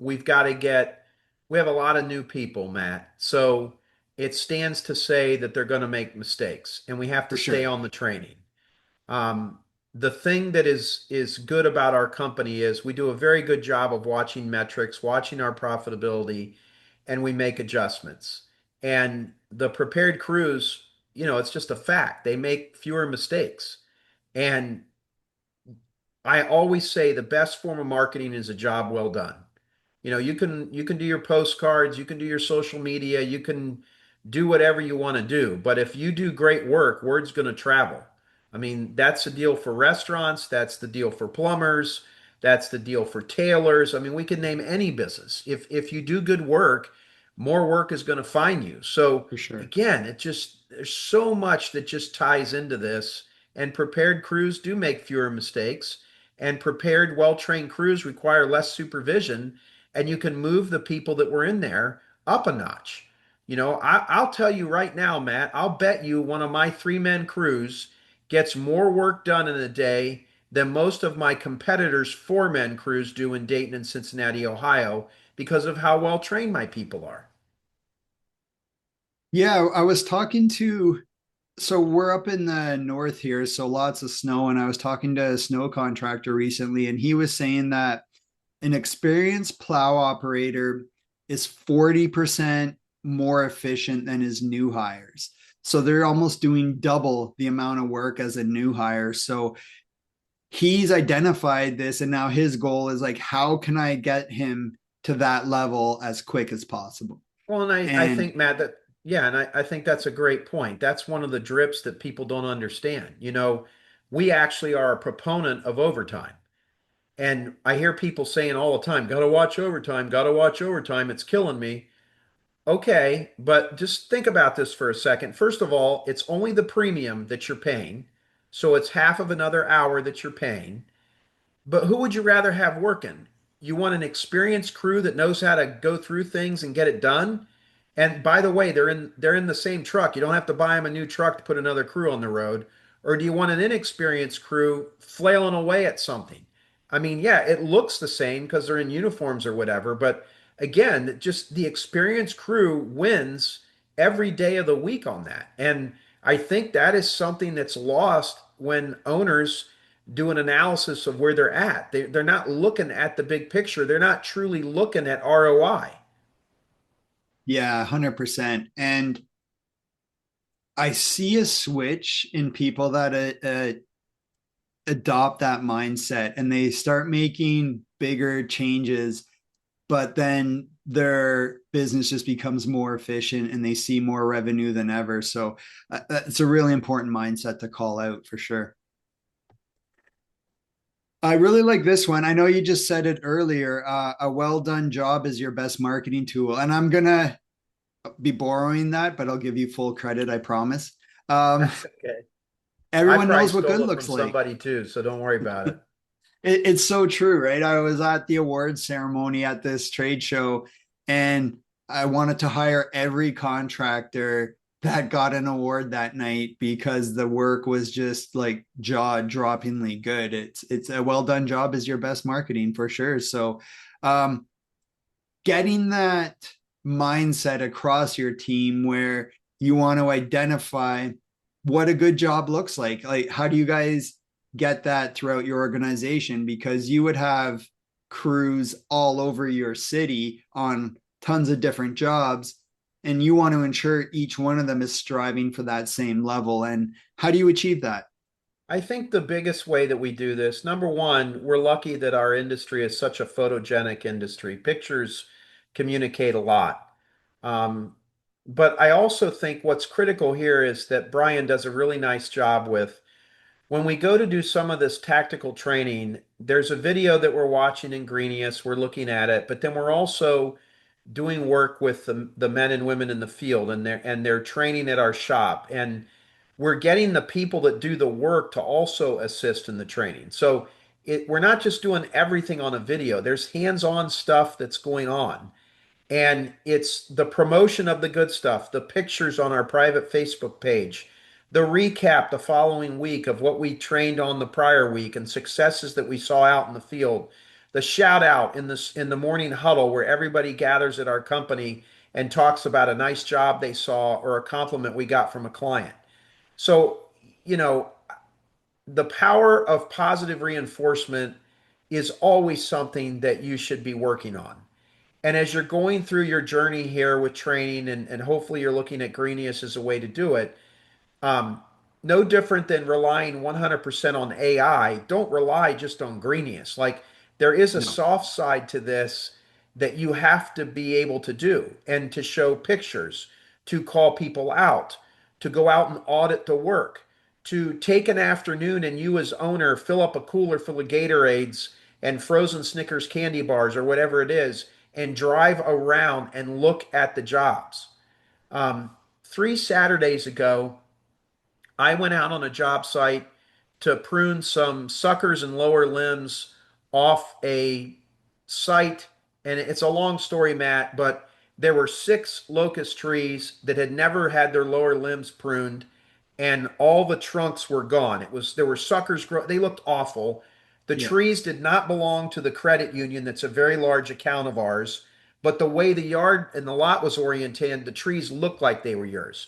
we have a lot of new people, Matt. So it stands to say that they're going to make mistakes, and we have to For stay sure. on the training. Um, the thing that is good about our company is we do a very good job of watching metrics, watching our profitability, and we make adjustments. And the prepared crews, it's just a fact. They make fewer mistakes. And I always say the best form of marketing is a job well done. You can do your postcards, you can do your social media, you can do whatever you want to do, but if you do great work, word's going to travel. I mean, that's the deal for restaurants, that's the deal for plumbers, that's the deal for tailors. I mean, we can name any business. If you do good work, more work is going to find you. So For sure. again, there's so much that just ties into this, and prepared crews do make fewer mistakes, and prepared, well-trained crews require less supervision, and you can move the people that were in there up a notch. I'll tell you right now, Matt, I'll bet you one of my three-men crews gets more work done in a day than most of my competitors' four-men crews do in Dayton and Cincinnati, Ohio, because of how well trained my people are. Yeah, I was talking to, so we're up in the north here, so lots of snow. And I was talking to a snow contractor recently, and he was saying that an experienced plow operator is 40% more efficient than his new hires. So they're almost doing double the amount of work as a new hire. So he's identified this, and now his goal is like, how can I get him to that level as quick as possible? Well, and I And think, Matt, that, yeah, and I think that's a great point. That's one of the drips that people don't understand. We actually are a proponent of overtime. And I hear people saying all the time, gotta watch overtime, gotta watch overtime, it's killing me. Okay, but just think about this for a second. First of all, it's only the premium that you're paying. So it's half of another hour that you're paying. But who would you rather have working? You want an experienced crew that knows how to go through things and get it done? And by the way, they're in the same truck. You don't have to buy them a new truck to put another crew on the road. Or do you want an inexperienced crew flailing away at something? I mean, yeah, it looks the same because they're in uniforms or whatever, but again, just the experienced crew wins every day of the week on that. And I think that is something that's lost when owners do an analysis of where they're at. They're not looking at the big picture. They're not truly looking at ROI. Yeah, 100%. And I see a switch in people that adopt that mindset and they start making bigger changes, but then their business just becomes more efficient and they see more revenue than ever. So it's a really important mindset to call out for sure. I really like this one. I know you just said it earlier. A well done job is your best marketing tool. And I'm going to be borrowing that, but I'll give you full credit, I promise. Um, That's okay. I Everyone probably knows what good stole it from looks like. somebody too, so don't worry about it. It's so true, right? I was at the awards ceremony at this trade show and I wanted to hire every contractor that got an award that night because the work was just like jaw-droppingly good. It's a well done job is your best marketing for sure. So um getting that mindset across your team where you want to identify what a good job looks like how do you guys get that throughout your organization because you would have crews all over your city on tons of different jobs and you want to ensure each one of them is striving for that same level and how do you achieve that? I think the biggest way that we do this, number one, we're lucky that our industry is such a photogenic industry. Pictures communicate a lot. Um, but I also think what's critical here is that Brian does a really nice job with when we go to do some of this tactical training, there's a video that we're watching in Greenius, we're looking at it, but then we're also doing work with the men and women in the field and they're training at our shop. And we're getting the people that do the work to also assist in the training. So we're not just doing everything on a video. There's hands-on stuff that's going on. And it's the promotion of the good stuff, the pictures on our private Facebook page, the recap the following week of what we trained on the prior week and successes that we saw out in the field, the shout out in the morning huddle where everybody gathers at our company and talks about a nice job they saw or a compliment we got from a client. So, you know, the power of positive reinforcement is always something that you should be working on. And as you're going through your journey here with training, and hopefully you're looking at Greenius as a way to do it, um, no different than relying 100% on AI. Don't rely just on Greenius. Like there is a No. soft side to this that you have to be able to do and to show pictures, to call people out, to go out and audit the work, to take an afternoon and you as owner fill up a cooler full of Gatorades and frozen Snickers candy bars or whatever it is and drive around and look at the jobs. 3 Saturdays ago, I went out on a job site to prune some suckers and lower limbs off a site. And it's a long story, Matt, but there were 6 locust trees that had never had their lower limbs pruned, and all the trunks were gone. There were suckers they looked awful. The Yeah. trees did not belong to the credit union. That's a very large account of ours. But the way the yard and the lot was oriented, the trees looked like they were yours,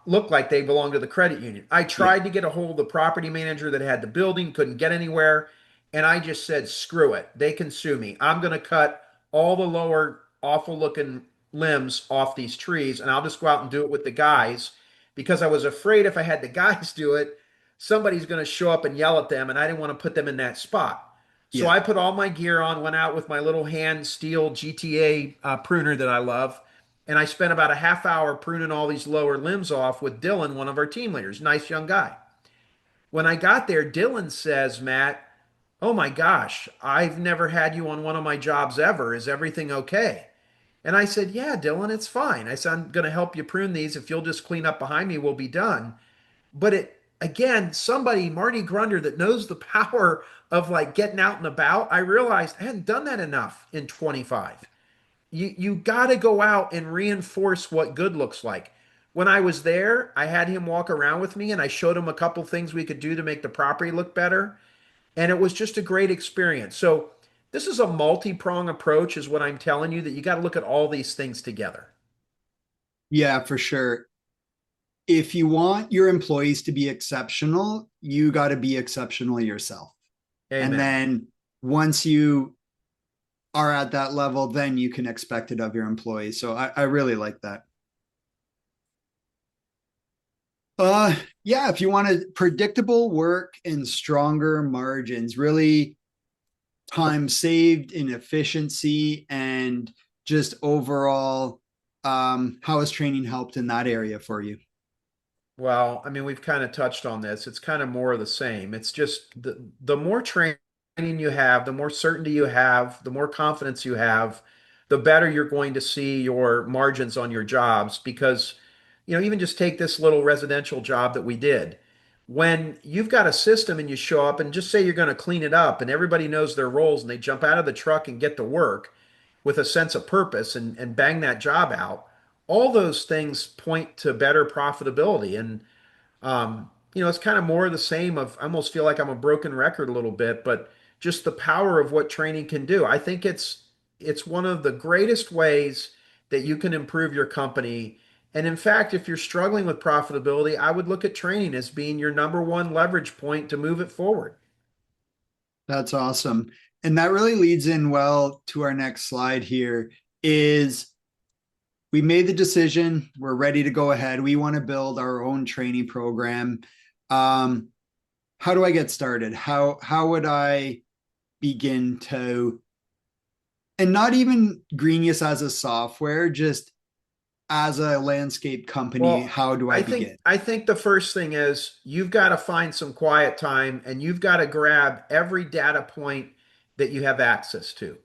looked like they belonged to the credit union. I Yeah. tried to get a hold of the property manager that had the building, couldn't get anywhere. And I just said, screw it. They can sue me. I'm going to cut all the lower, awful looking limbs off these trees and I'll just go out and do it with the guys because I was afraid if I had the guys do it, somebody's going to show up and yell at them. And I didn't want to put them in that spot. So Yeah. I put all my gear on, went out with my little hand steel GTA pruner that I love, and I spent about a half hour pruning all these lower limbs off with Dylan, one of our team leaders, nice young guy. When I got there, Dylan says, Matt, oh my gosh, I've never had you on one of my jobs ever. Is everything okay? And I said, yeah, Dylan, it's fine. I said, I'm going to help you prune these. If you'll just clean up behind me, we'll be done. But it, again, somebody, Marty Grunder, that knows the power of like getting out and about, I realized I hadn't done that enough in 25. You got to go out and reinforce what good looks like. When I was there, I had him walk around with me and I showed him a couple things we could do to make the property look better. And it was just a great experience. So this is a multi-prong approach, is what I'm telling you, that you got to look at all these things together. Yeah, for sure. If you want your employees to be exceptional, you got to be exceptional yourself. And Amen. then once you are at that level, then you can expect it of your employees. So I really like that. Uh yeah, if you wanted predictable work and stronger margins, really time saved in efficiency and just overall, how has training helped in that area for you? Well, I mean, we've kind of touched on this. It's kind of more of the same. It's just the more training you have, the more certainty you have, the more confidence you have, the better you're going to see your margins on your jobs. Because, even just take this little residential job that we did. When you've got a system and you show up and just say you're going to clean it up and everybody knows their roles and they jump out of the truck and get to work with a sense of purpose and bang that job out, all those things point to better profitability. And it's kind of more of the same of, I almost feel like I'm a broken record a little bit, but just the power of what training can do. I think it's one of the greatest ways that you can improve your company. And in fact, if you're struggling with profitability, I would look at training as being your number one leverage point to move it forward. That's awesome. And that really leads in well to our next slide here is we made the decision, we're ready to go ahead. We want to build our own training program. Um, how do I get started? How would I begin to, and not even Greenius as a software, just as a landscape company, Well, how do I I begin? think I think the first thing is you've got to find some quiet time and you've got to grab every data point that you have access to.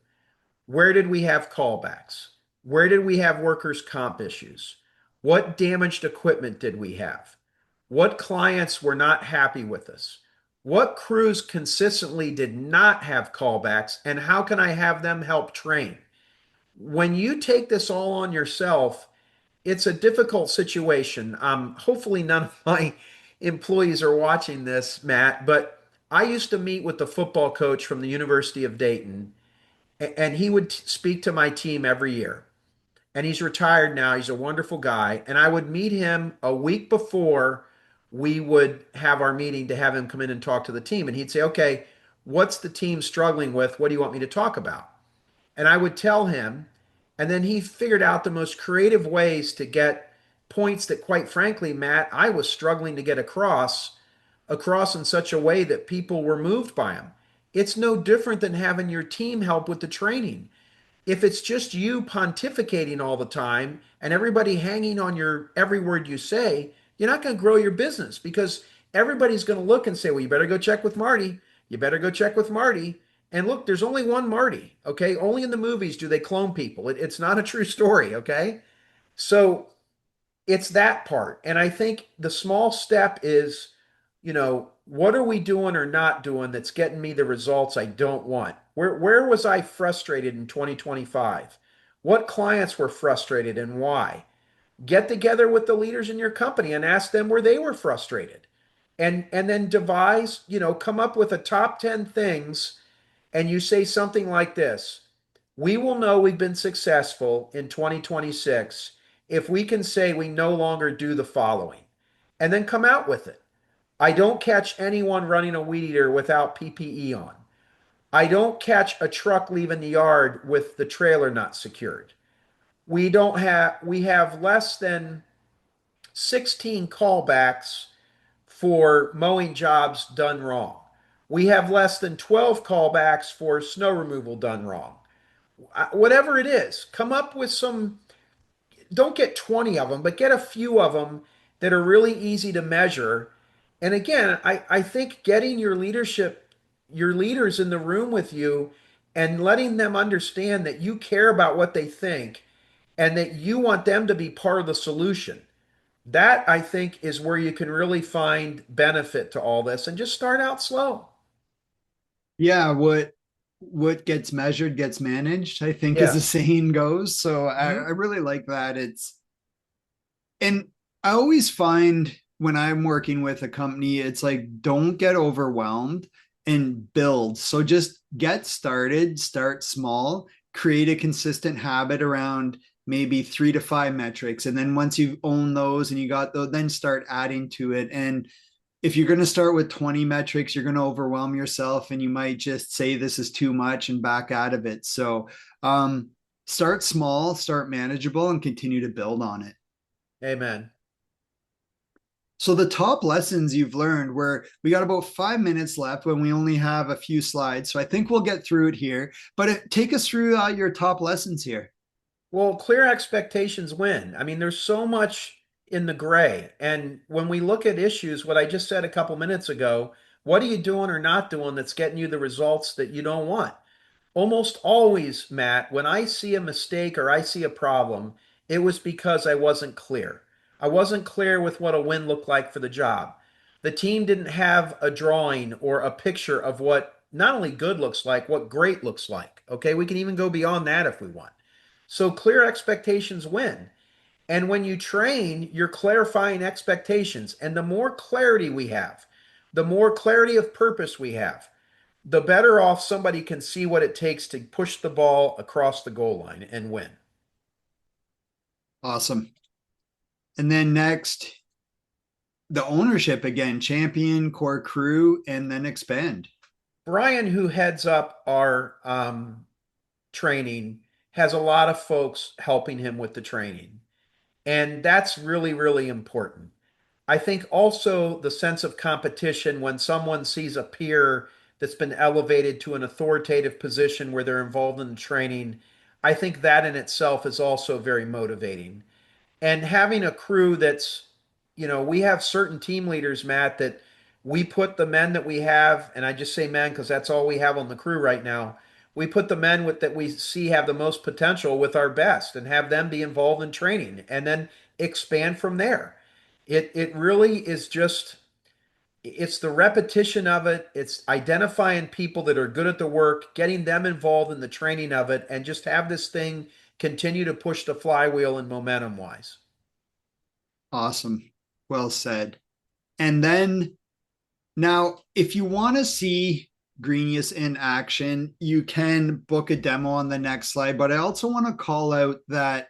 Where did we have callbacks? Where did we have workers' comp issues? What damaged equipment did we have? What clients were not happy with us? What crews consistently did not have callbacks? And how can I have them help train? When you take this all on yourself, it's a difficult situation. Hopefully, none of my employees are watching this, Matt, but I used to meet with the football coach from the University of Dayton, and he would speak to my team every year. And he's retired now. He's a wonderful guy. And I would meet him a week before we would have our meeting to have him come in and talk to the team. And he'd say, okay, what's the team struggling with? What do you want me to talk about? And I would tell him. And then he figured out the most creative ways to get points that, quite frankly, Matt, I was struggling to get across in such a way that people were moved by him. It's no different than having your team help with the training. If it's just you pontificating all the time and everybody hanging on your every word you say, you're not going to grow your business because everybody's going to look and say, well, you better go check with Marty. You better go check with Marty. And look, there's only one Marty, okay? Only in the movies do they clone people. It's not a true story, okay? So it's that part. And I think the small step is, what are we doing or not doing that's getting me the results I don't want? Where was I frustrated in 2025? What clients were frustrated and why? Get together with the leaders in your company and ask them where they were frustrated. And then devise, come up with a top 10 things and you say something like this: we will know we've been successful in 2026 if we can say we no longer do the following, and then come out with it. I don't catch anyone running a weed eater without PPE on. I don't catch a truck leaving the yard with the trailer not secured. We have less than 16 callbacks for mowing jobs done wrong. We have less than 12 callbacks for snow removal done wrong. Whatever it is, come up with some. Don't get 20 of them, but get a few of them that are really easy to measure. And again, I think getting your leaders in the room with you and letting them understand that you care about what they think and that you want them to be part of the solution. That I think is where you can really find benefit to all this and just start out slow. Yeah, what gets measured gets managed, I think, as the Yeah. saying goes. So I Hmm. really like that. And I always find when I'm working with a company, it's like, don't get overwhelmed and build. So just get started, start small, create a consistent habit around maybe 3 to 5 metrics. And then once you own those and you got those, then start adding to it. And if you're going to start with 20 metrics, you're going to overwhelm yourself and you might just say this is too much and back out of it. So start small, start manageable, and continue to build on it. Amen. So the top lessons you've learned, where we got about 5 minutes left when we only have a few slides. So I think we'll get through it here, but take us through your top lessons here. Well, clear expectations win. I mean, there's so much in the gray. And when we look at issues, what I just said a couple minutes ago, what are you doing or not doing that's getting you the results that you don't want? Almost always, Matt, when I see a mistake or I see a problem, it was because I wasn't clear. I wasn't clear with what a win looked like for the job. The team didn't have a drawing or a picture of what not only good looks like, what great looks like. Okay, we can even go beyond that if we want. So clear expectations win. And when you train, you're clarifying expectations. And the more clarity we have, the more clarity of purpose we have, the better off somebody can see what it takes to push the ball across the goal line and win. Awesome. And then next, the ownership again, champion, core crew, and then expand. Brian, who heads up our training, has a lot of folks helping him with the training. And that's really, really important. I think also the sense of competition when someone sees a peer that's been elevated to an authoritative position where they're involved in the training, I think that in itself is also very motivating. And having a crew that's, we have certain team leaders, Matt, that we put the men that we have, and I just say men because that's all we have on the crew right now. We put the men with that we see have the most potential with our best and have them be involved in training and then expand from there. It really is just it's the repetition of it. It's identifying people that are good at the work, getting them involved in the training of it, and just have this thing continue to push the flywheel and momentum wise. Awesome. Well said. And then now, if you want to see Greenius in action, you can book a demo on the next slide. But I also want to call out that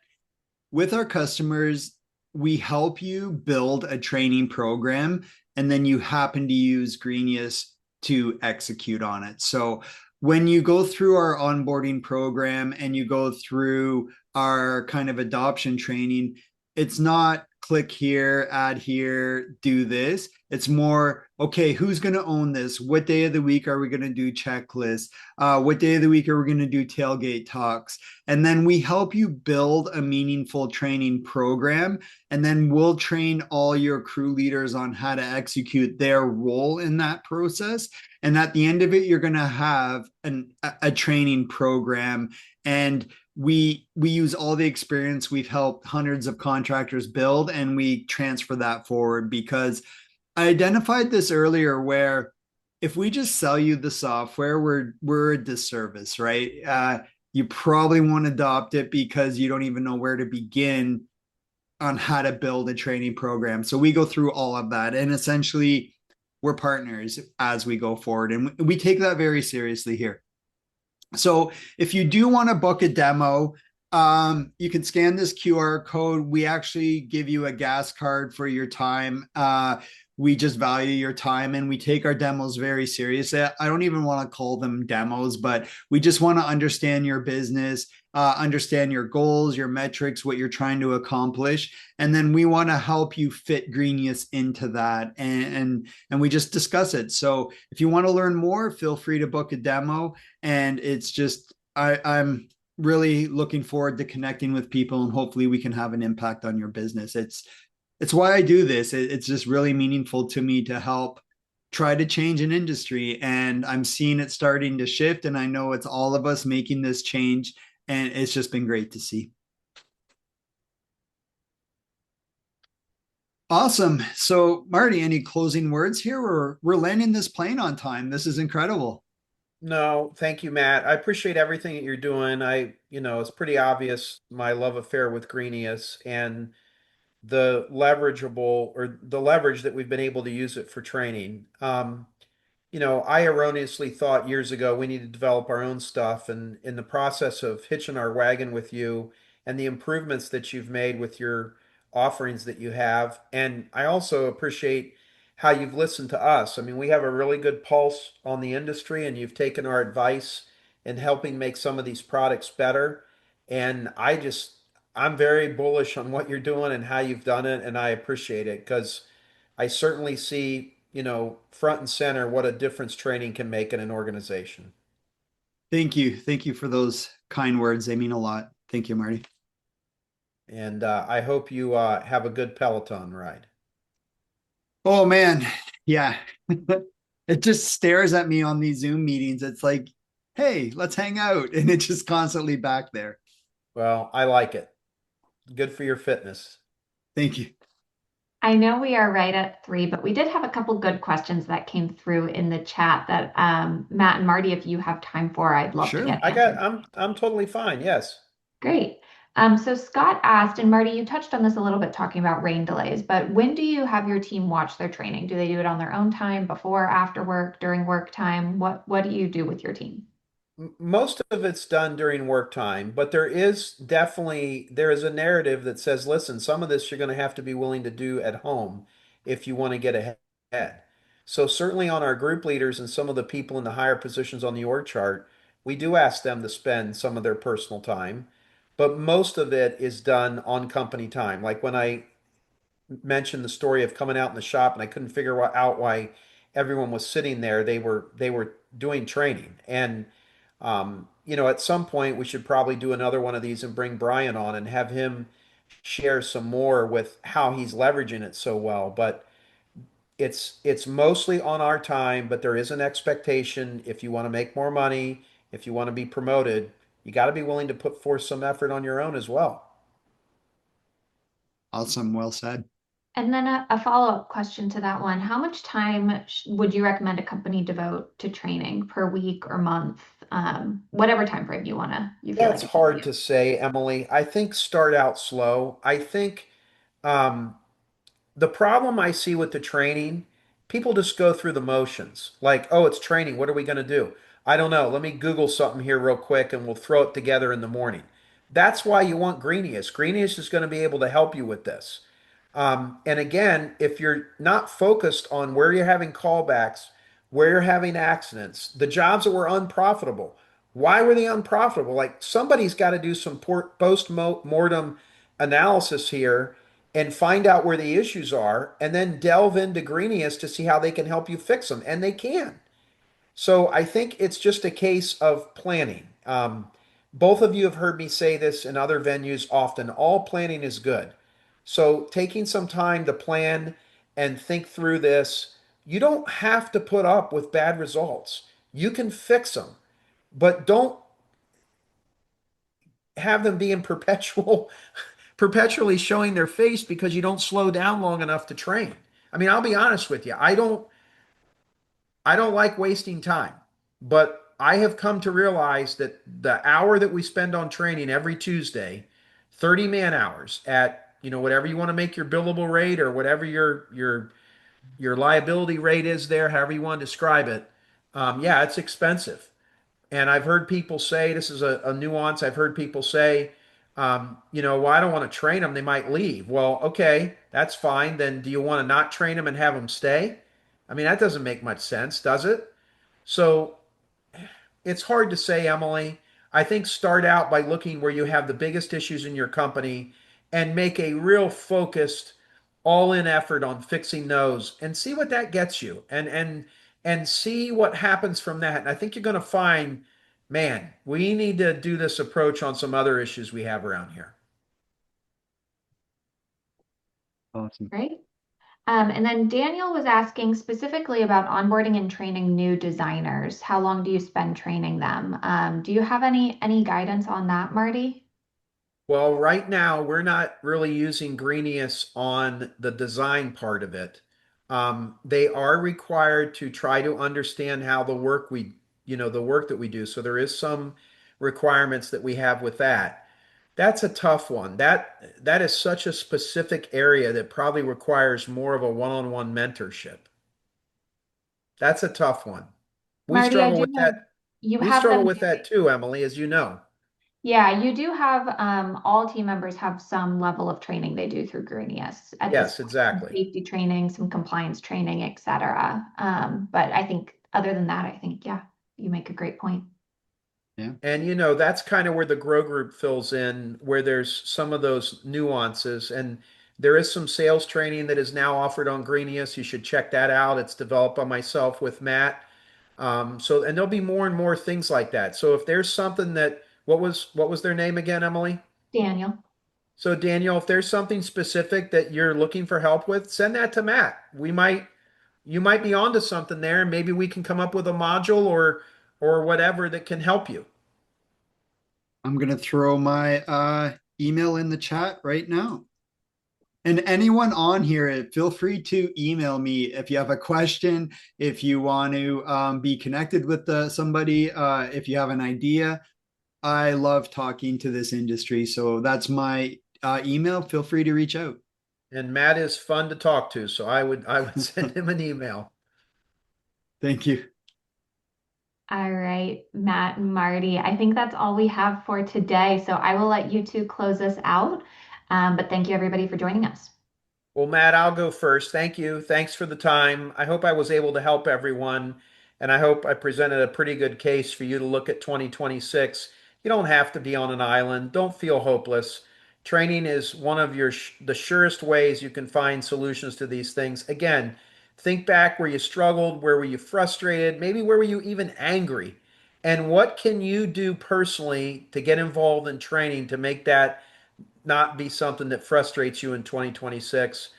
with our customers, we help you build a training program, and then you happen to use Greenius to execute on it. So when you go through our onboarding program and you go through our kind of adoption training, it's not click here, add here, do this. It's more, okay, who's going to own this? What day of the week are we going to do checklists? What day of the week are we going to do tailgate talks? And then we help you build a meaningful training program. And then we'll train all your crew leaders on how to execute their role in that process. And at the end of it, you're going to have a training program. And we use all the experience we've helped hundreds of contractors build, and we transfer that forward, because I identified this earlier where if we just sell you the software, we're a disservice, right? You probably won't adopt it because you don't even know where to begin on how to build a training program. So we go through all of that, and essentially we're partners as we go forward, and we take that very seriously here. So if you do want to book a demo, you can scan this QR code. We actually give you a gas card for your time. We just value your time, and we take our demos very seriously. I don't even want to call them demos, but we just want to understand your business, understand your goals, your metrics, what you're trying to accomplish. And then we want to help you fit Greenius into that. And we just discuss it. So if you want to learn more, feel free to book a demo. And it's just, I'm really looking forward to connecting with people, and hopefully we can have an impact on your business. It's why I do this. It's just really meaningful to me to help try to change an industry, and I'm seeing it starting to shift, and I know it's all of us making this change, and it's just been great to see. Awesome. So Marty, any closing words here? We're landing this plane on time. This is incredible. No, thank you, Matt. I appreciate everything that you're doing. It's pretty obvious my love affair with Greenius and the leverage that we've been able to use it for training. I erroneously thought years ago we need to develop our own stuff. And in the process of hitching our wagon with you and the improvements that you've made with your offerings that you have. And I also appreciate how you've listened to us. I mean, we have a really good pulse on the industry, and you've taken our advice in helping make some of these products better. And I'm very bullish on what you're doing and how you've done it. And I appreciate it because I certainly see, front and center what a difference training can make in an organization. Thank you. Thank you for those kind words. They mean a lot. Thank you, Marty. And I hope you have a good Peloton ride. Oh man, yeah. It just stares at me on these Zoom meetings. It's like, hey, let's hang out. And it's just constantly back there. Well, I like it. Good for your fitness. Thank you. I know we are right at 3, but we did have a couple good questions that came through in the chat that Matt and Marty, if you have time for, I'd love to Sure. get answered. I'm totally fine. Yes. Great. So Scott asked, and Marty, you touched on this a little bit talking about rain delays, but when do you have your team watch their training? Do they do it on their own time, before, after work, during work time? What do you do with your team? Most of it's done during work time, but there is a narrative that says, listen, some of this you're going to have to be willing to do at home if you want to get ahead. So certainly on our group leaders and some of the people in the higher positions on the org chart, we do ask them to spend some of their personal time, but most of it is done on company time. Like when I mentioned the story of coming out in the shop and I couldn't figure out why everyone was sitting there. They were doing training. And at some point we should probably do another one of these and bring Brian on and have him share some more with how he's leveraging it so well. But it's mostly on our time, but there is an expectation if you want to make more money, if you want to be promoted, you got to be willing to put forth some effort on your own as well. Awesome. Well said. And then a follow-up question to that one. How much time would you recommend a company devote to training per week or month? Whatever time frame you feel That's like it's hard appropriate. to say, Emily. I think start out slow. I think um, the problem I see with the training, people just go through the motions. Like, oh, it's training. What are we going to do? I don't know. Let me Google something here real quick and we'll throw it together in the morning. That's why you want Greenius. Greenius is going to be able to help you with this. And again, if you're not focused on where you're having callbacks, where you're having accidents, the jobs that were unprofitable, why were they unprofitable? Like somebody's got to do some post mortem analysis here and find out where the issues are and then delve into Greenius to see how they can help you fix them. And they can. So I think it's just a case of planning. Both of you have heard me say this in other venues often. All planning is good. So taking some time to plan and think through this, you don't have to put up with bad results. You can fix them, but don't have them be in perpetually showing their face because you don't slow down long enough to train. I mean, I'll be honest with you. I don't like wasting time, but I have come to realize that the hour that we spend on training every Tuesday, 30 man hours at, whatever you want to make your billable rate or whatever your liability rate is there, however you want to describe it. Yeah, it's expensive. And I've heard people say, this is a nuance. I've heard people say, well, I don't want to train them. They might leave. Well, okay, that's fine. Then do you want to not train them and have them stay? I mean, that doesn't make much sense, does it? So it's hard to say, Emily. I think start out by looking where you have the biggest issues in your company and make a real focused, all-in effort on fixing those and see what that gets you and see what happens from that. And I think you're going to find, man, we need to do this approach on some other issues we have around here. Awesome. Right? And then Daniel was asking specifically about onboarding and training new designers. How long do you spend training them? Do you have any guidance on that, Marty? Well, right now we're not really using Greenius on the design part of it. They are required to try to understand how the work we the work that we do. So there is some requirements that we have with that. That's a tough one. That is such a specific area that probably requires more of a one-on-one mentorship. That's a tough one. We Marty, I struggle do with know that. you We have struggle them with that doing. too, Emily, as you know. Yeah, you do have all team members have some level of training they do through Greenius at this Yes, point. Some exactly. safety training, some compliance training, et cetera. But I think other than that, I think, yeah, you make a great point. Yeah. And that's kind of where the Grow Group fills in, where there's some of those nuances. And there is some sales training that is now offered on Greenius. You should check that out. It's developed by myself with Matt. And there'll be more and more things like that. So if there's something that, what was their name again, Emily? Daniel. So Daniel, if there's something specific that you're looking for help with, send that to Matt. You might be onto something there, and maybe we can come up with a module or whatever that can help you. I'm gonna throw my email in the chat right now. And anyone on here, feel free to email me if you have a question, if you want to be connected with somebody, if you have an idea. I love talking to this industry, so that's my email. Feel free to reach out. And Matt is fun to talk to, so I would send him an email. Thank you. All right, Matt and Marty, I think that's all we have for today. So I will let you two close us out. But thank you everybody for joining us. Well, Matt, I'll go first. Thank you. Thanks for the time. I hope I was able to help everyone, and I hope I presented a pretty good case for you to look at 2026. You don't have to be on an island. Don't feel hopeless. Training is one of the surest ways you can find solutions to these things. Again, think back where you struggled, where were you frustrated, maybe where were you even angry, and what can you do personally to get involved in training to make that not be something that frustrates you in 2026.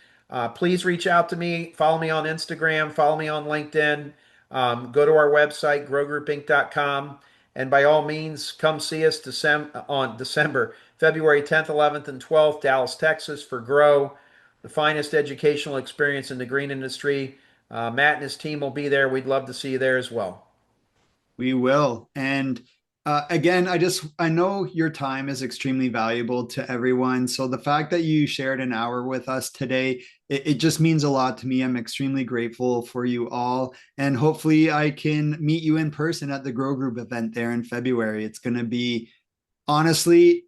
Please reach out to me. Follow me on Instagram. Follow me on LinkedIn. Go to our website, growgroupinc.com. And by all means, come see us February 10th, 11th, and 12th, Dallas, Texas, for Grow, the finest educational experience in the green industry. Matt and his team will be there. We'd love to see you there as well. We will. And again, I know your time is extremely valuable to everyone. So the fact that you shared an hour with us today, it just means a lot to me. I'm extremely grateful for you all. And hopefully I can meet you in person at the Grow Group event there in February. It's going to be, honestly,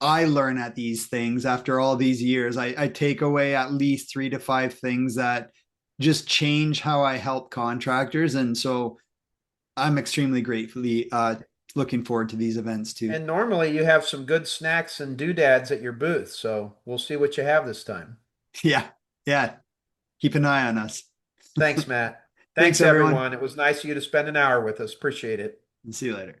I learn at these things after all these years. I take away at least 3 to 5 things that just change how I help contractors. And so I'm extremely gratefully looking forward to these events too. And normally you have some good snacks and doodads at your booth, so we'll see what you have this time. Yeah, yeah. Keep an eye on us. Thanks, Matt. Thanks, Thanks, everyone. everyone. It was nice of you to spend an hour with us. Appreciate it. And see you later.